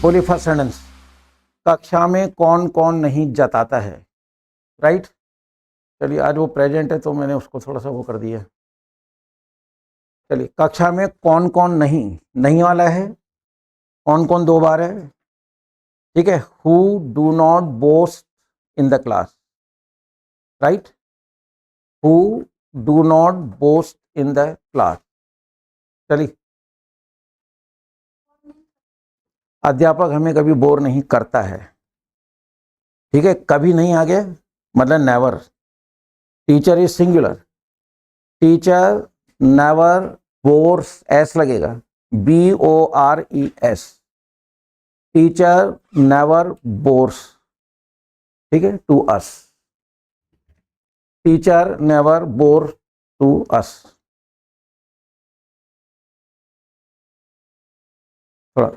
बोलिए first sentence, कक्षा में कौन कौन नहीं जताता है, राइट। चलिए आज वो प्रेजेंट है तो मैंने उसको थोड़ा सा वो कर दिया। चलिए कक्षा में कौन कौन नहीं, नहीं वाला है, कौन कौन दो बार है, ठीक है। Who do not boast in the class, right. Who do not boast in the class. चलिए अध्यापक हमें कभी बोर नहीं करता है, ठीक है। कभी नहीं आ गया मतलब never. Teacher is singular, teacher never bores, S लगेगा, BORES। टीचर नेवर बोर्स, ठीक है, to us. Teacher never bore to us. थोड़ा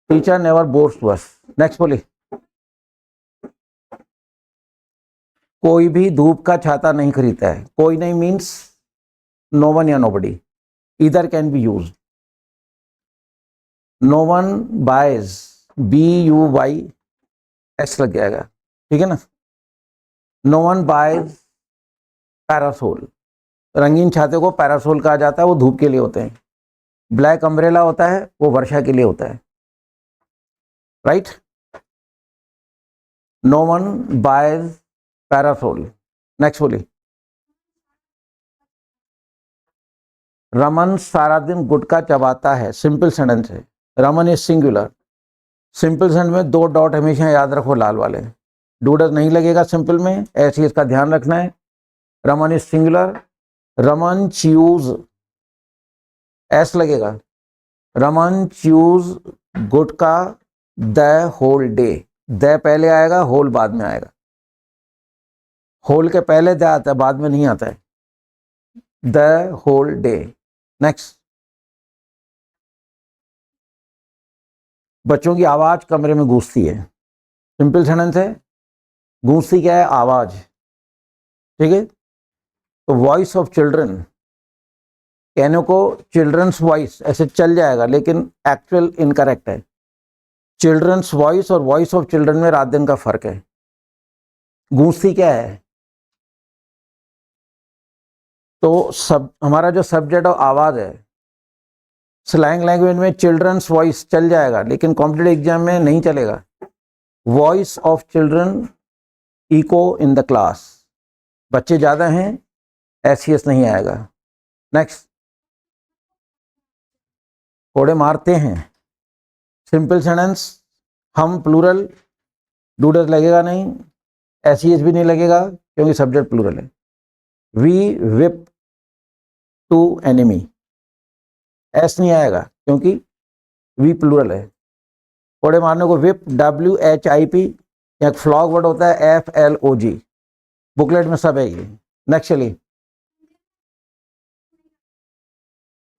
teacher never bores to us. Next बोलिए, कोई भी धूप का छाता नहीं खरीदता है। कोई नहीं मीन्स नो वन या nobody, either can be use. No one buys, BUYS लग जाएगा, ठीक है ना। नो वन बायज पैरासोल, रंगीन छाते को पैरासोल कहा जाता है, वो धूप के लिए होते हैं। ब्लैक अम्ब्रेला होता है वो वर्षा के लिए होता है, right. No one buys parasol. Next बोलिए, रमन सारा दिन गुटखा चबाता है। सिंपल सेंटेंस है, Raman is singular. Simple sentence में दो डॉट हमेशा याद रखो, लाल वाले। डूडस नहीं लगेगा सिंपल में, ऐसी इसका ध्यान रखना है। Raman is singular. Raman chews, S लगेगा। Raman chews gutkha the whole day. The पहले आएगा, होल बाद में आएगा। होल के पहले द आता है, बाद में नहीं आता है। The whole day. नेक्स्ट, बच्चों की आवाज कमरे में गूंजती है। सिंपल सेंटेंस है, गूंजती क्या है, आवाज, ठीक है। तो वॉइस ऑफ चिल्ड्रन, कहने को चिल्ड्रंस वॉइस ऐसे चल जाएगा लेकिन एक्चुअल इनकरेक्ट है। चिल्ड्रंस वॉइस और वॉइस ऑफ चिल्ड्रन में रात दिन का फर्क है। गूंजती क्या है, तो सब हमारा जो सब्जेक्ट और आवाज है, स्लैंग लैंग्वेज में चिल्ड्रंस वॉइस चल जाएगा लेकिन कॉम्पिटिटिव एग्जाम में नहीं चलेगा। Voice of children echo in the class, बच्चे ज्यादा हैं, SES नहीं आएगा। नेक्स्ट, कोड़े मारते हैं। सिंपल सेंटेंस, हम प्लूरल, डूडस लगेगा नहीं, SES भी नहीं लगेगा क्योंकि सब्जेक्ट प्लूरल है। We whip to enemy, s नहीं आएगा क्योंकि वी प्लूरल है। कोड़े मारने को विप, WHIP, या फ्लॉग वर्ड होता है FLOG। बुकलेट में सब है ये। नेक्स्ट चलिए,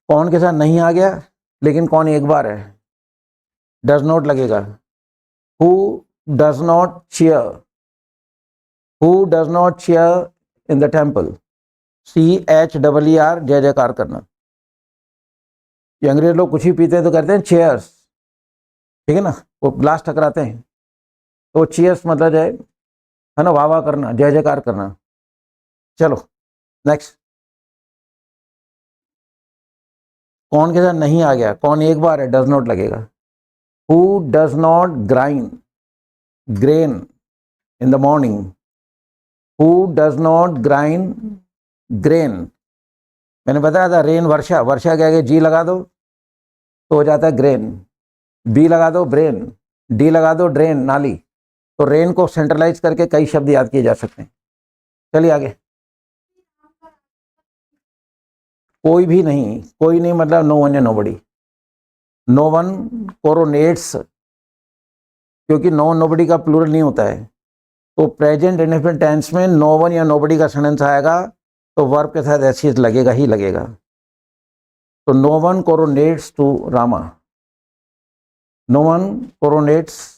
कौन के साथ नहीं आ गया लेकिन कौन एक बार है, डज नॉट लगेगा। Who does not cheer, who does not cheer in the temple, CHEER, जय जयकार करना। ये अंग्रेज लोग कुछ ही पीते हैं तो करते हैं चेयर्स, ठीक है ना, वो ग्लास टकराते हैं तो चीयर्स मतलब है ना, वाह वाह करना, जय जयकार करना। चलो नेक्स्ट, कौन के साथ नहीं आ गया, कौन एक बार है, डज नॉट लगेगा। Who does not grind grain in the morning, who does not grind grain. मैंने बताया था रेन, वर्षा, वर्षा क्या है, जी लगा दो तो हो जाता है ग्रेन, B लगा दो ब्रेन, D लगा दो ड्रेन, नाली। तो रेन को सेंट्रलाइज करके कई शब्द याद किए जा सकते हैं। चलिए आगे, कोई भी नहीं, कोई नहीं मतलब नो वन या नोबडी। नो वन कोरोनेट्स, क्योंकि नो नोबडी का प्लूरल नहीं होता है, तो प्रेजेंट इंडेफिनिट टेंस में नो वन या नोबडी का सेंटेंस आएगा तो वर्ब के साथ SES लगेगा ही लगेगा। तो no one coronates to Rama, no one coronates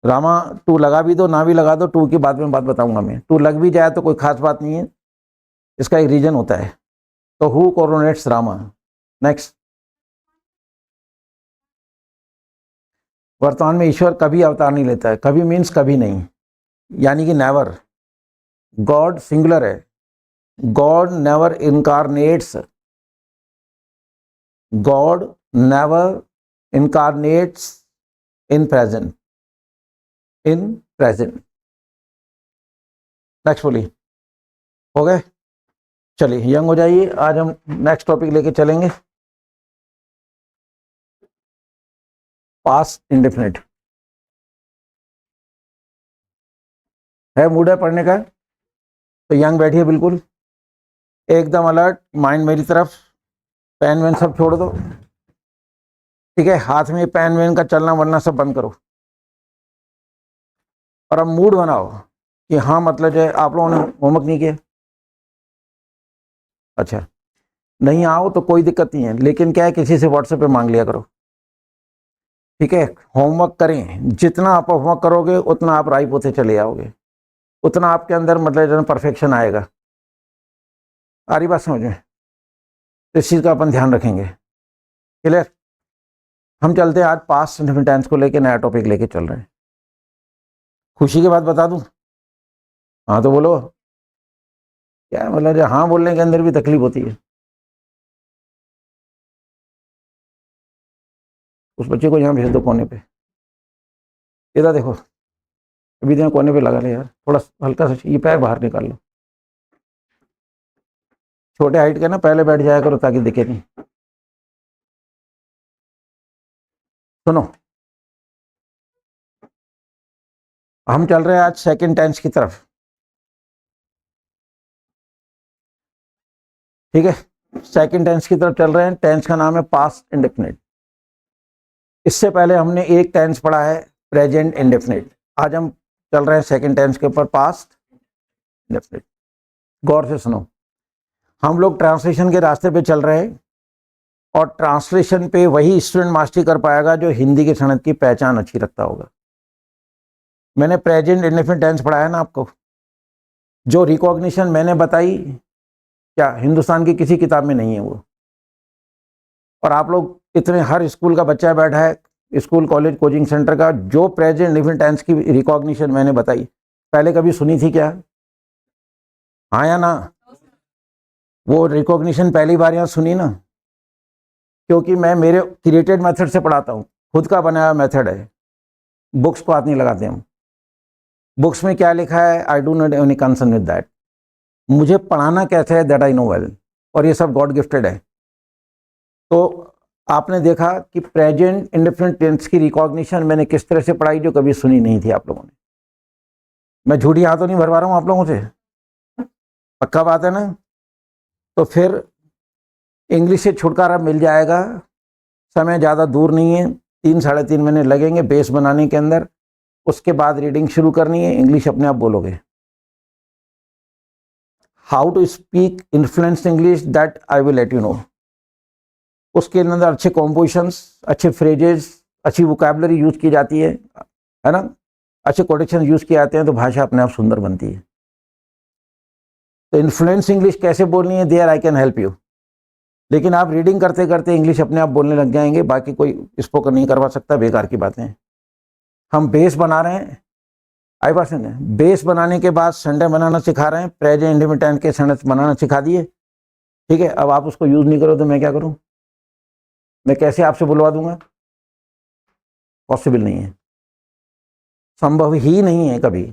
Rama. To लगा भी दो, ना भी लगा दो, टू की बाद में बात बताऊंगा मैं। टू लग भी जाए तो कोई खास बात नहीं है, इसका एक रीजन होता है। तो हु कोरोनेट्स रामा। नेक्स्ट, वर्तमान में ईश्वर कभी अवतार नहीं लेता है। कभी मीन्स कभी नहीं, यानी कि नेवर। गॉड सिंगुलर है, God never incarnate's, God never incarnate's in present, in present. Next बोलिए, हो गए? चलिए यंग हो जाइए। आज हम नेक्स्ट टॉपिक लेके चलेंगे, पास्ट इंडेफिनिट। है मूड है पढ़ने का? तो यंग बैठिए बिल्कुल एकदम अलर्ट, माइंड मेरी तरफ, पेन वेन सब छोड़ दो, ठीक है? हाथ में पेन वेन का चलना वलना सब बंद करो, और अब मूड बनाओ कि हाँ मतलब जो है आप लोगों ने होमवर्क नहीं किया। अच्छा, नहीं आओ तो कोई दिक्कत नहीं है, लेकिन क्या है किसी से व्हाट्सएप पे मांग लिया करो, ठीक है? होमवर्क करें, जितना आप होमवर्क करोगे उतना आप राइप होते चले जाओगे, उतना आपके अंदर मतलब जो परफेक्शन आएगा। आ रही बात समझ में? तो इस चीज़ का अपन ध्यान रखेंगे। क्लियर? हम चलते हैं आज पास्ट इंडेफिनिट टेंस को लेके नया टॉपिक लेके चल रहे हैं। खुशी की बात बता दूं? हाँ तो बोलो, क्या है मतलब जो हाँ बोलने के अंदर भी तकलीफ होती है। उस बच्चे को यहाँ भेज दो कोने पे, इधर देखो, अभी देखो कोने पे लगा ले यार, थोड़ा हल्का सा ये पैर बाहर निकाल लो। छोटे हाइट के ना पहले बैठ जाया करो ताकि दिखे नहीं। सुनो, हम चल रहे हैं आज सेकंड टेंस की तरफ, ठीक है? सेकंड टेंस की तरफ चल रहे हैं। टेंस का नाम है पास्ट इंडेफिनिट। इससे पहले हमने एक टेंस पढ़ा है प्रेजेंट इंडेफिनिट। आज हम चल रहे हैं सेकंड टेंस के ऊपर, पास्ट इंडेफिनिट। गौर से सुनो, हम लोग ट्रांसलेशन के रास्ते पे चल रहे हैं, और ट्रांसलेशन पे वही स्टूडेंट मास्टरी कर पाएगा जो हिंदी की सनद की पहचान अच्छी रखता होगा। मैंने प्रेजेंट इंडेफिनिट टेंस पढ़ाया ना आपको, जो रिकॉग्निशन मैंने बताई क्या हिंदुस्तान की किसी किताब में नहीं है वो। और आप लोग इतने, हर स्कूल का बच्चा बैठा है, स्कूल कॉलेज कोचिंग सेंटर का, जो प्रेजेंट इंडेफिनिट टेंस की रिकॉग्निशन मैंने बताई पहले कभी सुनी थी क्या? हाँ या ना? वो रिकॉग्निशन पहली बार यहाँ सुनी ना, क्योंकि मैं मेरे क्रिएटेड मेथड से पढ़ाता हूँ, खुद का बनाया मेथड है, बुक्स को हाथ नहीं लगाते हम। बुक्स में क्या लिखा है, I do not any concern with that. मुझे पढ़ाना कैसे है, दैट आई नो वेल, और ये सब गॉड गिफ्टेड है। तो आपने देखा कि प्रेजेंट इंडेफिनिट टेंस की रिकॉग्निशन मैंने किस तरह से पढ़ाई, जो कभी सुनी नहीं थी आप लोगों ने। मैं झूठी हाथों नहीं भरवा रहा हूँ आप लोगों से, पक्का बात है ना? तो फिर इंग्लिश से छुटकारा मिल जाएगा। समय ज़्यादा दूर नहीं है, 3-3.5 महीने लगेंगे बेस बनाने के अंदर। उसके बाद रीडिंग शुरू करनी है, इंग्लिश अपने आप बोलोगे। How to speak influence English, that I will let you know. उसके अंदर अच्छे कॉम्पोजिशंस, अच्छे फ्रेजेस, अच्छी वोकैबुलरी यूज की जाती है ना? अच्छे कोटेशन यूज किए जाते हैं तो भाषा अपने आप सुंदर बनती है। तो इन्फ्लुएंस इंग्लिश कैसे बोलनी है, there I can help you. लेकिन आप रीडिंग करते करते इंग्लिश अपने आप बोलने लग जाएंगे, बाकी कोई स्पोकन नहीं करवा सकता, बेकार की बातें हैं। हम बेस बना रहे हैं, आई बात है, बेस बनाने के बाद संडे बनाना सिखा रहे हैं, प्रेजेंट इंडेफिनिट के सेंटेंस बनाना सिखा दिए, ठीक है? अब आप उसको यूज नहीं करो तो मैं क्या करूं? मैं कैसे आपसे बुलवा दूंगा? पॉसिबल नहीं है, संभव ही नहीं है कभी।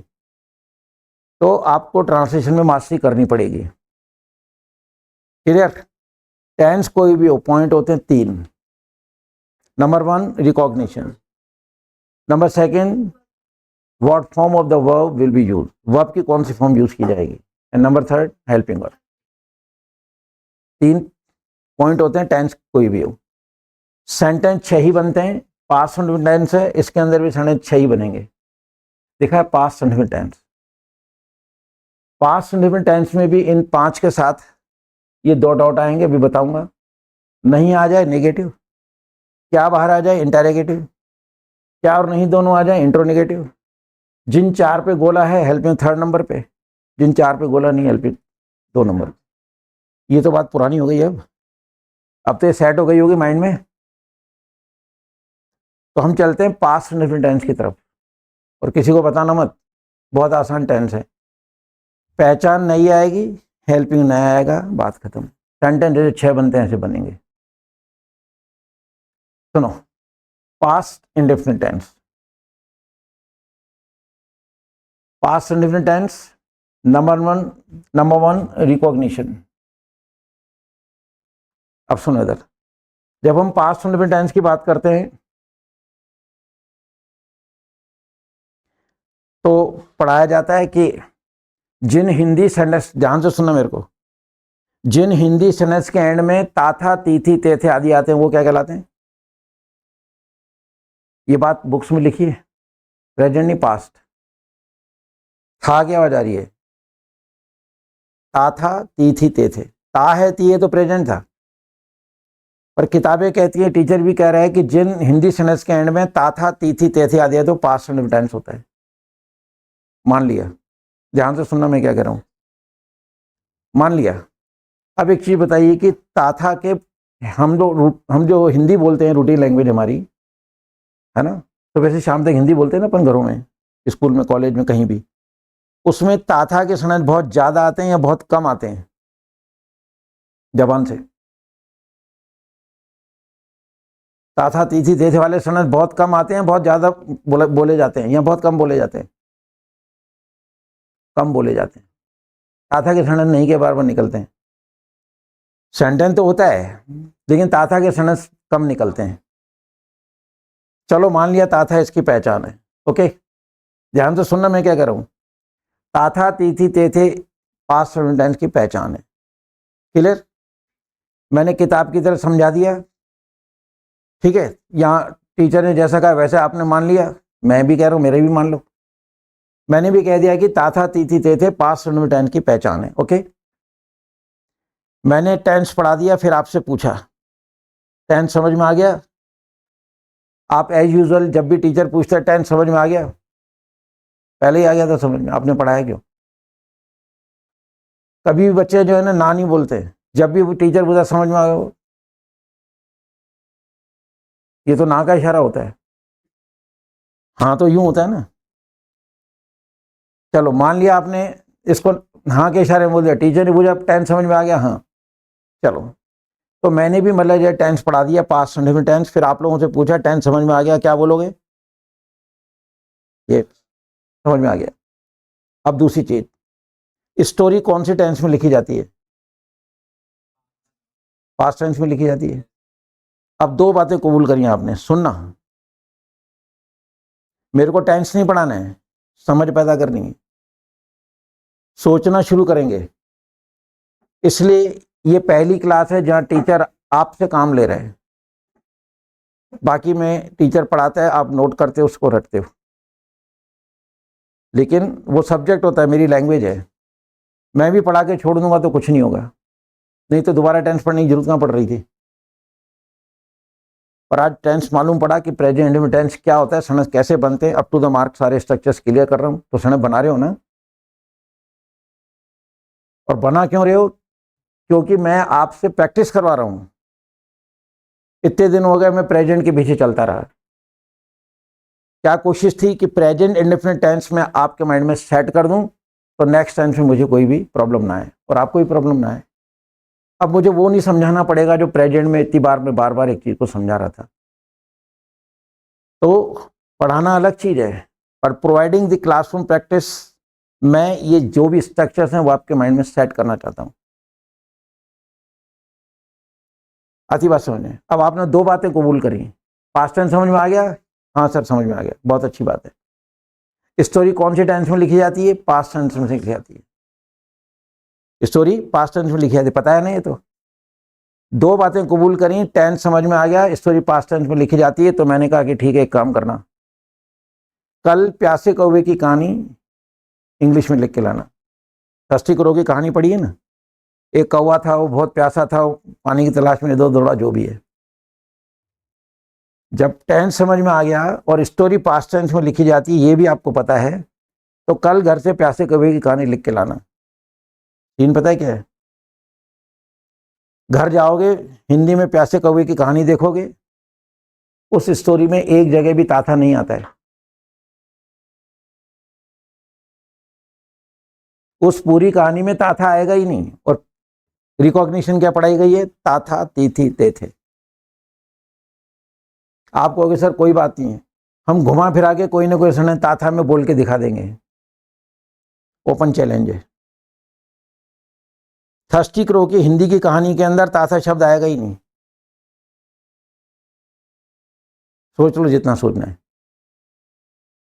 तो आपको ट्रांसलेशन में मास्टरी करनी पड़ेगी। क्लियर? टेंस कोई भी हो, पॉइंट होते हैं 3। Number 1 recognition, number 2 what form of the verb will be use, verb की कौन सी फॉर्म यूज की जाएगी, and number 3 helping verb. 3 point होते हैं टेंस कोई भी हो। सेंटेंस 6 ही बनते हैं, पास्ट इंडेफिनिट टेंस है, इसके अंदर भी सेंटेंस 6 ही बनेंगे। देखा है past indefinite tense. Past indefinite tense में भी इन 5 के साथ ये 2 डॉट आएंगे, अभी बताऊंगा। नहीं आ जाए नेगेटिव, क्या बाहर आ जाए इंटरोगेटिव, क्या और नहीं दोनों आ जाए इंट्रोनेगेटिव। जिन 4 पे गोला है हेल्पिंग 3rd नंबर पे, जिन 4 पे गोला नहीं हेल्पिंग 2 नंबर। ये तो बात पुरानी हो गई, अब तो ये सेट हो गई होगी माइंड में। तो हम चलते हैं पास्ट इंडेफिनिट टेंस की तरफ, और किसी को बताना मत, बहुत आसान टेंस है। पहचान नहीं आएगी, हेल्पिंग नहीं आएगा, बात खत्म। सेंटेंस जैसे 6 बनते हैं ऐसे बनेंगे। सुनो, past indefinite tense. Past indefinite tense number one recognition. अब सुनो इधर, जब हम पास्ट इंडेफिनिट टेंस की बात करते हैं तो पढ़ाया जाता है कि जिन हिंदी सेंटेंस, ध्यान से सुनना मेरे को, जिन हिंदी सेंटेंस के एंड में ता था ती थी ते थे आदि आते हैं वो क्या कहलाते हैं? ये बात बुक्स में लिखी है, प्रेजेंट नहीं पास्ट। था की आवाज आ रही है? ता था ती थी ते थे, ता है ती है तो प्रेजेंट था, पर किताबें कहती है, टीचर भी कह रहा है कि जिन हिंदी सेंटेंस के एंड में ता था ती थी ते थे आदि है तो पास्ट इंडेफिनिट टेंस होता है। मान लिया, ध्यान से सुनना मैं क्या कह रहा हूं, मान लिया। अब एक चीज बताइए कि ताथा के हम जो हिंदी बोलते हैं, रूटीन लैंग्वेज हमारी है ना, तो वैसे शाम तक हिंदी बोलते हैं ना अपन घरों में, स्कूल में, कॉलेज में, कहीं भी, उसमें ताथा के सेंटेंस बहुत ज्यादा आते हैं या बहुत कम आते हैं जबान से? ताथा तीथी देथे वाले सेंटेंस बहुत कम आते हैं, बहुत ज्यादा बोले जाते हैं, या बहुत कम बोले जाते हैं? कम बोले जाते हैं। ताथा के सेंटेंस नहीं के बार बार निकलते हैं। सेंटेंस तो होता है लेकिन ताथा के सेंटेंस कम निकलते हैं। चलो मान लिया ताथा इसकी पहचान है, ओके। ध्यान से सुनना मैं क्या कर रहा हूं। ताथा तीथी ते थे पास्ट इंडेफिनिट टेंस की पहचान है। क्लियर? मैंने किताब की तरह समझा दिया, ठीक है। यहाँ टीचर ने जैसा कहा वैसे आपने मान लिया, मैं भी कह रहा हूं मेरे भी मान लो। मैंने भी कह दिया कि ताथा तीथी ते थे पास्ट इंडेफिनिट टेंस की पहचान है, ओके। मैंने टेंस पढ़ा दिया, फिर आपसे पूछा टेंस समझ में आ गया? आप एज यूजुअल जब भी टीचर पूछता है टेंस समझ में आ गया, पहले ही आ गया था समझ में, आपने पढ़ाया क्यों? कभी भी बच्चे जो है ना नहीं बोलते, जब भी वो टीचर पूछता समझ में आ गया, ये तो ना का इशारा होता है, हाँ तो यूं होता है ना। चलो मान लिया आपने इसको हाँ के इशारे में बोल दिया, टीचर ने पूछा टेंस समझ में आ गया, हाँ। चलो, तो मैंने भी मतलब ये टेंस पढ़ा दिया, पास्ट इंडेफिनिट टेंस, फिर आप लोगों से पूछा टेंस समझ में आ गया, क्या बोलोगे? ये समझ में आ गया। अब दूसरी चीज, स्टोरी कौन सी टेंस में लिखी जाती है? पास्ट टेंस में लिखी जाती है। अब दो बातें कबूल करी आपने, सुनना, मेरे को टेंस नहीं पढ़ाना है, समझ पैदा करनी है, सोचना शुरू करेंगे। इसलिए ये पहली क्लास है जहां टीचर आपसे काम ले रहे हैं। बाकी में टीचर पढ़ाता है, आप नोट करते हो, उसको रटते हो, लेकिन वो सब्जेक्ट होता है, मेरी लैंग्वेज है। मैं भी पढ़ा के छोड़ दूंगा तो कुछ नहीं होगा, नहीं तो दोबारा टेंस पढ़ने की जरूरत कहाँ पड़ रही थी। और आज टेंस मालूम पड़ा कि प्रेजेंट इंडेफिनिट टेंस क्या होता है, सेंटेंस कैसे बनते हैं, अप टू द मार्क सारे स्ट्रक्चर्स क्लियर कर रहा हूँ। तो सेंटेंस बना रहे हो ना, और बना क्यों रहे हो? क्योंकि मैं आपसे प्रैक्टिस करवा रहा हूँ। इतने दिन हो गए मैं प्रेजेंट के पीछे चलता रहा। क्या कोशिश थी कि प्रेजेंट इंडेफिनिट टेंस में आपके माइंड में सेट कर दूं तो नेक्स्ट टेंस में मुझे कोई भी प्रॉब्लम ना आए और आपको भी प्रॉब्लम ना आए। अब मुझे वो नहीं समझाना पड़ेगा जो प्रेजेंट में इतनी बार मैं बार बार एक चीज को समझा रहा था। तो पढ़ाना अलग चीज है, पर प्रोवाइडिंग द क्लासरूम प्रैक्टिस, मैं ये जो भी स्ट्रक्चर्स हैं वो आपके माइंड में सेट करना चाहता हूं। आती बात समझ में? अब आपने दो बातें कबूल करी, पास्ट टेंस समझ में आ गया, हाँ सर समझ में आ गया, बहुत अच्छी बात है। स्टोरी कौन सी टेंस में लिखी जाती है? पास्ट टेंस में लिखी जाती है। स्टोरी पास्ट टेंस में लिखी जाती है, पता है ना? ये तो दो बातें कबूल करी, टेंस समझ में आ गया, स्टोरी पास्ट टेंस में लिखी जाती है। तो मैंने कहा कि ठीक है, एक काम करना, कल प्यासे कौवे की कहानी इंग्लिश में लिख के लाना। थर्स्टी क्रो की कहानी पढ़ी है ना? एक कौवा था, वो बहुत प्यासा था, वो पानी की तलाश में इधर दौड़ा, जो भी है। जब टेंस समझ में आ गया और स्टोरी पास्ट टेंस में लिखी जाती है, ये भी आपको पता है, तो कल घर से प्यासे कौवे की कहानी लिख के लाना। सीन पता है क्या है? घर जाओगे, हिंदी में प्यासे कौवे की कहानी देखोगे, उस स्टोरी में एक जगह भी ताथा नहीं आता है। उस पूरी कहानी में ताथा आएगा ही नहीं। और रिकॉग्निशन क्या पढ़ाई गई है? ताथा तीथी ते थे। आप कहोगे सर कोई बात नहीं है, हम घुमा फिरा के कोई ना कोई सने ताथा में बोल के दिखा देंगे। ओपन चैलेंज है। थर्स्टी क्रो की हिंदी की कहानी के अंदर ताथा शब्द आएगा ही नहीं। सोच लो जितना सोचना है।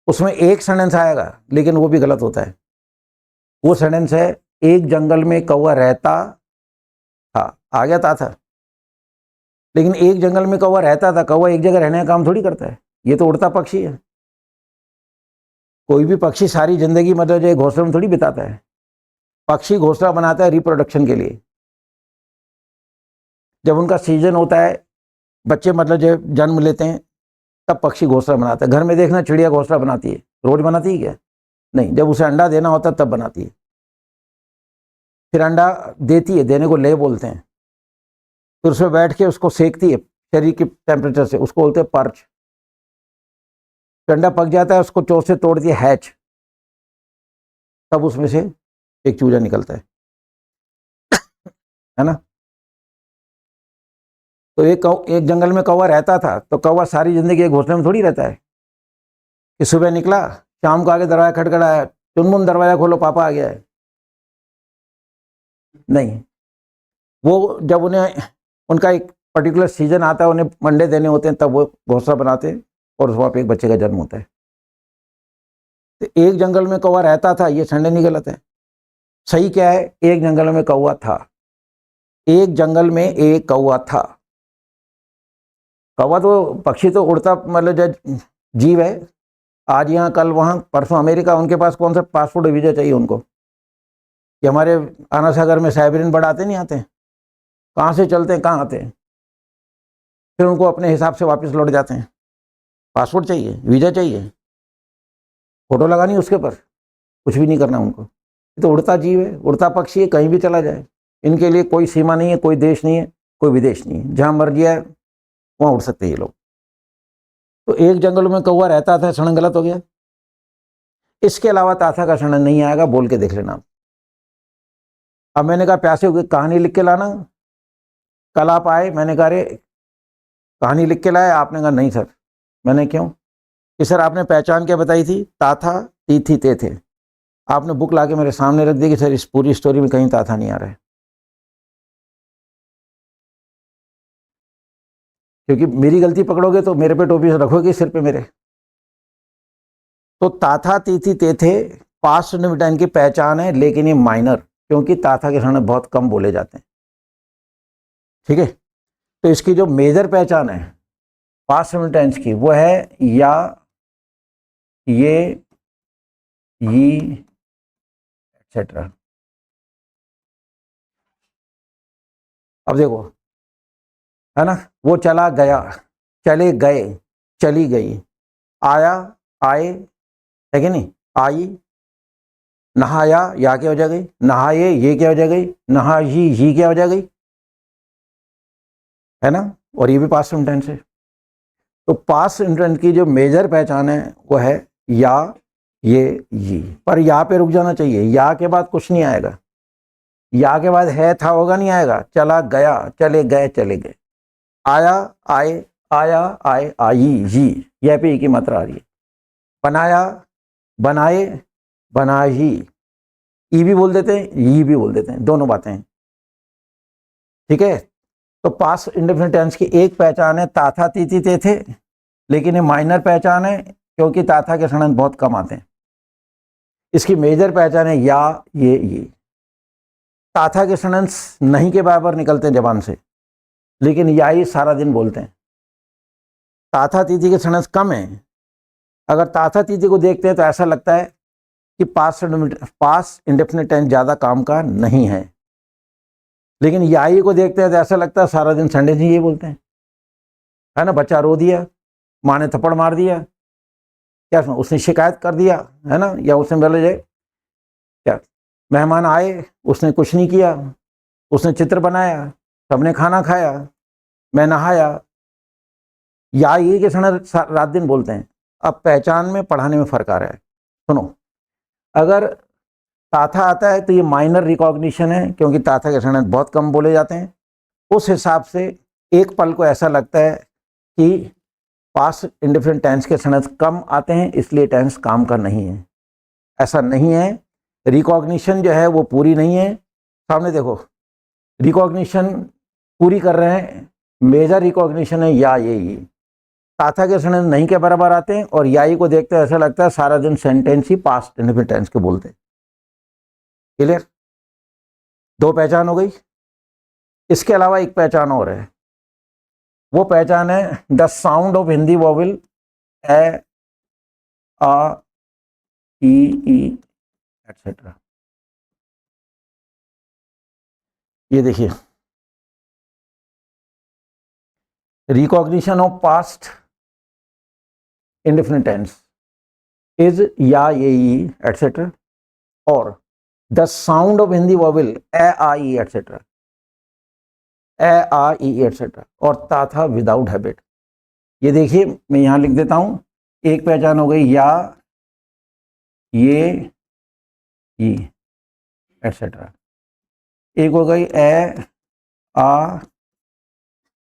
उसमें एक सेंटेंस आएगा लेकिन वो भी गलत होता है। वो सेंटेंस है, एक जंगल में कौवा रहता था। आ गया ताथा, लेकिन एक जंगल में कौवा रहता था। कौवा एक जगह रहने का काम थोड़ी करता है, ये तो उड़ता पक्षी है। कोई भी पक्षी सारी जिंदगी मतलब जो घोंसले में थोड़ी बिताता है। पक्षी घोंसला बनाता है रिप्रोडक्शन के लिए। जब उनका सीजन होता है, बच्चे मतलब जो जन्म लेते हैं, तब पक्षी घोंसला बनाता है। घर में देखना चिड़िया घोंसला बनाती है, रोज बनाती है क्या? नहीं, जब उसे अंडा देना होता है तब बनाती है। फिर अंडा देती है, देने को ले बोलते हैं। फिर उसमें बैठ के उसको सेकती है शरीर के टेम्परेचर से, उसको बोलते हैं पर्च। अंडा पक जाता है, उसको चोंच से तोड़ दिया हैच, तब उसमें से एक चूजा निकलता है ना। तो एक जंगल में कौवा रहता था, तो कौवा सारी जिंदगी एक घोंसले में थोड़ी रहता है कि सुबह निकला, शाम को आगे दरवाजा खटखटाया, चुनमुन दरवाजा खोलो पापा आ गया है। नहीं, वो जब उन्हें उनका एक पर्टिकुलर सीजन आता है, उन्हें अंडे देने होते हैं, तब वो घोंसला बनाते हैं और वहाँ पे एक बच्चे का जन्म होता है। तो एक जंगल में कौवा रहता था, ये संडे नहीं गलत है। सही क्या है? एक जंगल में कौवा था। एक जंगल में एक कौवा था। कौवा तो पक्षी तो उड़ता मतलब जो जीव है, आज यहाँ कल वहाँ परसों अमेरिका। उनके पास कौन सा पासपोर्ट वीजा चाहिए उनको कि हमारे आना सागर में साइबेरियन बर्ड आते नहीं आते? कहाँ से चलते हैं, कहाँ आते हैं, फिर उनको अपने हिसाब से वापस लौट जाते हैं। पासपोर्ट चाहिए, वीजा चाहिए, फोटो लगानी उसके ऊपर, कुछ भी नहीं करना उनको। ये तो उड़ता जीव है, उड़ता पक्षी है, कहीं भी चला जाए। इनके लिए कोई सीमा नहीं है, कोई देश नहीं है, कोई विदेश नहीं है। जहाँ मर्जी है वहाँ उड़ सकते हैं ये लोग। तो एक जंगल में कौवा रहता था, क्षण गलत हो गया। इसके अलावा ताथा का क्षण नहीं आएगा, बोल के देख लेना। अब मैंने कहा प्यासे को कहानी लिख के लाना। कल आप आए, मैंने कहा अरे कहानी लिख के लाए, आपने कहा नहीं सर। मैंने क्यों? कि सर आपने पहचान क्या बताई थी? ताथा तीथी ते थे। आपने बुक लाके मेरे सामने रख दी कि सर इस पूरी स्टोरी में कहीं ताथा नहीं आ रहा है। क्योंकि मेरी गलती पकड़ोगे तो मेरे पे टोपी रखोगे सिर पे मेरे। तो ताथा तीथी ते थे पास्ट इंडेफिनिट की पहचान है, लेकिन ये माइनर, क्योंकि ताथा के क्षण बहुत कम बोले जाते हैं। ठीक है, तो इसकी जो मेजर पहचान है पास्ट इंडेफिनिट की, वो है या, ये, ये, एक्सेट्रा। अब देखो, है ना, वो चला गया, चले गए, चली गई, आया, आए, है कि नहीं, आई, नहाया, या क्या हो जा गई, नहाए, ये क्या हो जा गई, नहाई, ही क्या हो जा गई, है ना। और ये भी पास्ट इंटेंस है। तो पास्ट इंटेंस की जो मेजर पहचान है वो है या, ये। पर या पे रुक जाना चाहिए, या के बाद कुछ नहीं आएगा। या के बाद है, था, होगा नहीं आएगा। चला गया, चले गए, चले गए, आया, आए, आया, आए, आई, ही, यह पे की मात्रा आ रही है। बनाया, बनाए, बनाही, ई भी बोल देते हैं, ई भी बोल देते हैं, दोनों बातें हैं। ठीक है, तो पास्ट इंडेफिनिट टेंस की एक पहचान है ताथा तीथी ते थे, लेकिन ये माइनर पहचान है क्योंकि ताथा के क्षण बहुत कम आते हैं। इसकी मेजर पहचान है या, ये। ताथा के क्षण नहीं के बराबर निकलते हैं जबान से, लेकिन या ही सारा दिन बोलते हैं। ताथा तीथी के क्षण कम है। अगर ताथा तीथी को देखते हैं तो ऐसा लगता है कि पास्ट इंडेफिनिट टेंस ज्यादा काम का नहीं है, लेकिन याई को देखते हैं तो ऐसा लगता है सारा दिन संडे जी ये बोलते हैं, है ना। बच्चा रो दिया, माँ ने थप्पड़ मार दिया, क्या उसने शिकायत कर दिया, है ना, या उसने बोले जाए क्या, मेहमान आए, उसने कुछ नहीं किया, उसने चित्र बनाया, सबने खाना खाया, मैं नहाया, या ये के क्षण रात दिन बोलते हैं। अब पहचान में पढ़ाने में फर्क आ रहा है। सुनो, अगर ताथा आता है तो ये माइनर रिकॉग्निशन है, क्योंकि ताथा के क्षण बहुत कम बोले जाते हैं। उस हिसाब से एक पल को ऐसा लगता है कि पास्ट इंडिफरेंट टेंस के क्षण कम आते हैं, इसलिए टेंस काम का नहीं है। ऐसा नहीं है, रिकॉग्निशन जो है वो पूरी नहीं है। सामने देखो, रिकॉग्निशन पूरी कर रहे हैं, मेजर रिकॉग्निशन है या ये ताथा के क्षण नहीं के बराबर आते हैं, और याई को देखते ऐसा लगता है सारा दिन सेंटेंस ही पास्ट इंडिफरेंट टेंस के बोलते हैं। क्लियर? दो पहचान हो गई। इसके अलावा एक पहचान और है, वो पहचान है the sound of Hindi vowel ए, आ, ई एटसेट्रा। ये देखिए, recognition of past indifferent tense is या, ये, एटसेट्रा, और the sound of Hindi vowel ए, आ, ई एटसेट्रा, ए, आ, ई एटसेट्रा, और ताथा विदाउट हैबिट। ये देखिए, मैं यहां लिख देता हूं। एक पहचान हो गई या, ये, ई एटसेट्रा। एक हो गई ए, आ,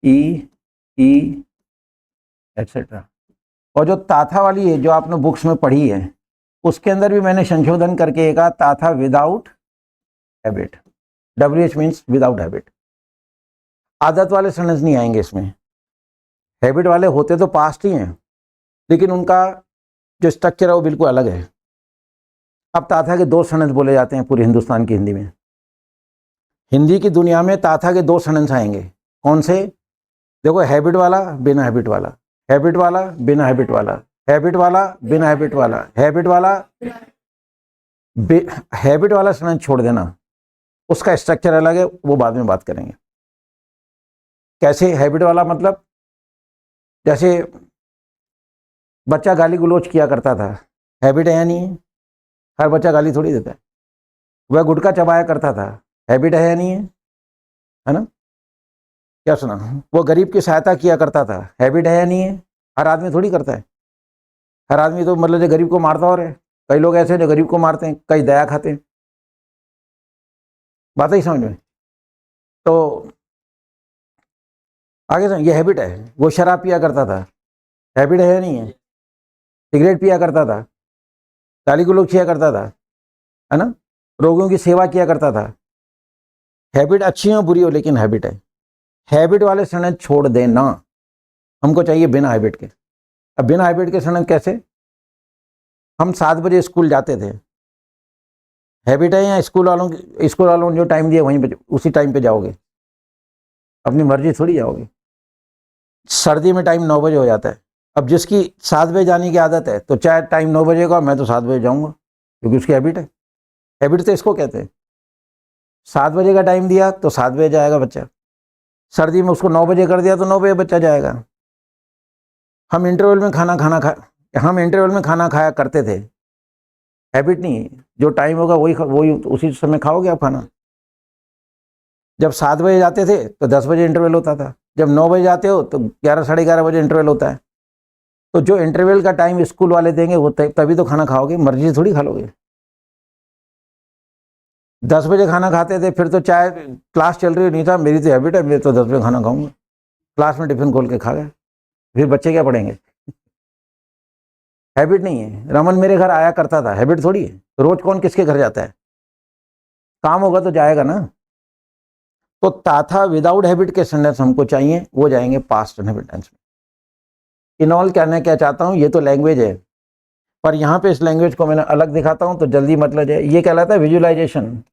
ई एटसेट्रा। और जो ताथा वाली है जो आपने बुक्स में पढ़ी है, उसके अंदर भी मैंने संशोधन करके एक ताथा without habit, WH means without habit. आदत वाले सेंटेंस नहीं आएंगे इसमें। हैबिट वाले होते तो पास्ट ही हैं, लेकिन उनका जो स्ट्रक्चर है वो बिल्कुल अलग है। अब ताथा के दो सेंटेंस बोले जाते हैं पूरे हिंदुस्तान की हिंदी में। हिंदी की दुनिया में ताथा के दो सेंटेंस आएंगे। कौन से? देखो, हैबिट वाला, बिना हैबिट वाला, हैबिट वाला, बिना हैबिट वाला, हैबिट वाला, बिना हैबिट वाला, हैबिट वाला। हैबिट वाला सेंटेंस छोड़ देना, उसका स्ट्रक्चर अलग है, वो बाद में बात करेंगे। कैसे हैबिट वाला? मतलब जैसे बच्चा गाली गलौज किया करता था, हैबिट है या नहीं है? हर बच्चा गाली थोड़ी देता है। वह गुटखा चबाया करता था, हैबिट है या नहीं है ना? क्या सुना? वो गरीब की सहायता किया करता था, हैबिट है या नहीं है? हर आदमी थोड़ी करता है। हर आदमी तो मतलब जो गरीब को मारता और है। कई लोग ऐसे हैं जो गरीब को मारते हैं, कई दया खाते हैं। बात ही समझ में? तो आगे समझ, ये हैबिट है। वो शराब पिया करता था, हैबिट है या नहीं है? सिगरेट पिया करता था, गाली गलौज किया करता था, है ना? रोगियों की सेवा किया करता था। हैबिट अच्छी हो बुरी हो, लेकिन हैबिट है। हैबिट वाले सेंटेंस छोड़ देना, हमको चाहिए बिना हैबिट के। अब बिना हैबिट के सेंटेंस कैसे? हम 7 बजे स्कूल जाते थे, हैबिट है या स्कूल वालों ने जो टाइम दिया वहीं पे उसी टाइम पे जाओगे? अपनी मर्जी थोड़ी जाओगे। सर्दी में टाइम 9 बजे हो जाता है। अब जिसकी 7 बजे जाने की आदत है, तो चाहे टाइम 9 बजे का, मैं तो 7 बजे जाऊंगा, क्योंकि उसकी हैबिट है। हैबिट तो इसको कहते हैं। 7 बजे का टाइम दिया तो 7 बजे जाएगा बच्चा। सर्दी में उसको 9 बजे कर दिया तो 9 बजे बच्चा जाएगा। हम इंटरवल में खाना खाया करते थे, हैबिट नहीं है। जो टाइम होगा वही उसी समय खाओगे आप खाना। जब 7 बजे जाते थे तो 10 बजे इंटरवल होता था। जब 9 बजे जाते हो तो 11 साढ़े 11 बजे इंटरवल होता है। तो जो इंटरवल का टाइम स्कूल वाले देंगे वो तभी तो खाना खाओगे, मर्जी थोड़ी खा लोगे। 10 बजे खाना खाते थे, फिर तो चाहे क्लास चल रही नहीं था, मेरी तो हैबिट है, मैं तो 10 बजे खाना खाऊंगा। क्लास में टिफिन खोल के खा गए, फिर बच्चे क्या पढ़ेंगे? हैबिट नहीं है। रमन मेरे घर आया करता था, हैबिट थोड़ी है। रोज कौन किसके घर जाता है? काम होगा तो जाएगा ना। तो ताथा विदाउट हैबिट के सेंटेंस हमको चाहिए, वो जाएंगे पास्ट हैबिट टेंस में। इन ऑल कहना क्या चाहता हूं, ये तो लैंग्वेज है, पर यहां पे इस लैंग्वेज को मैंने अलग दिखाता हूं तो जल्दी मतलब है। ये कहलाता है विजुअलाइजेशन।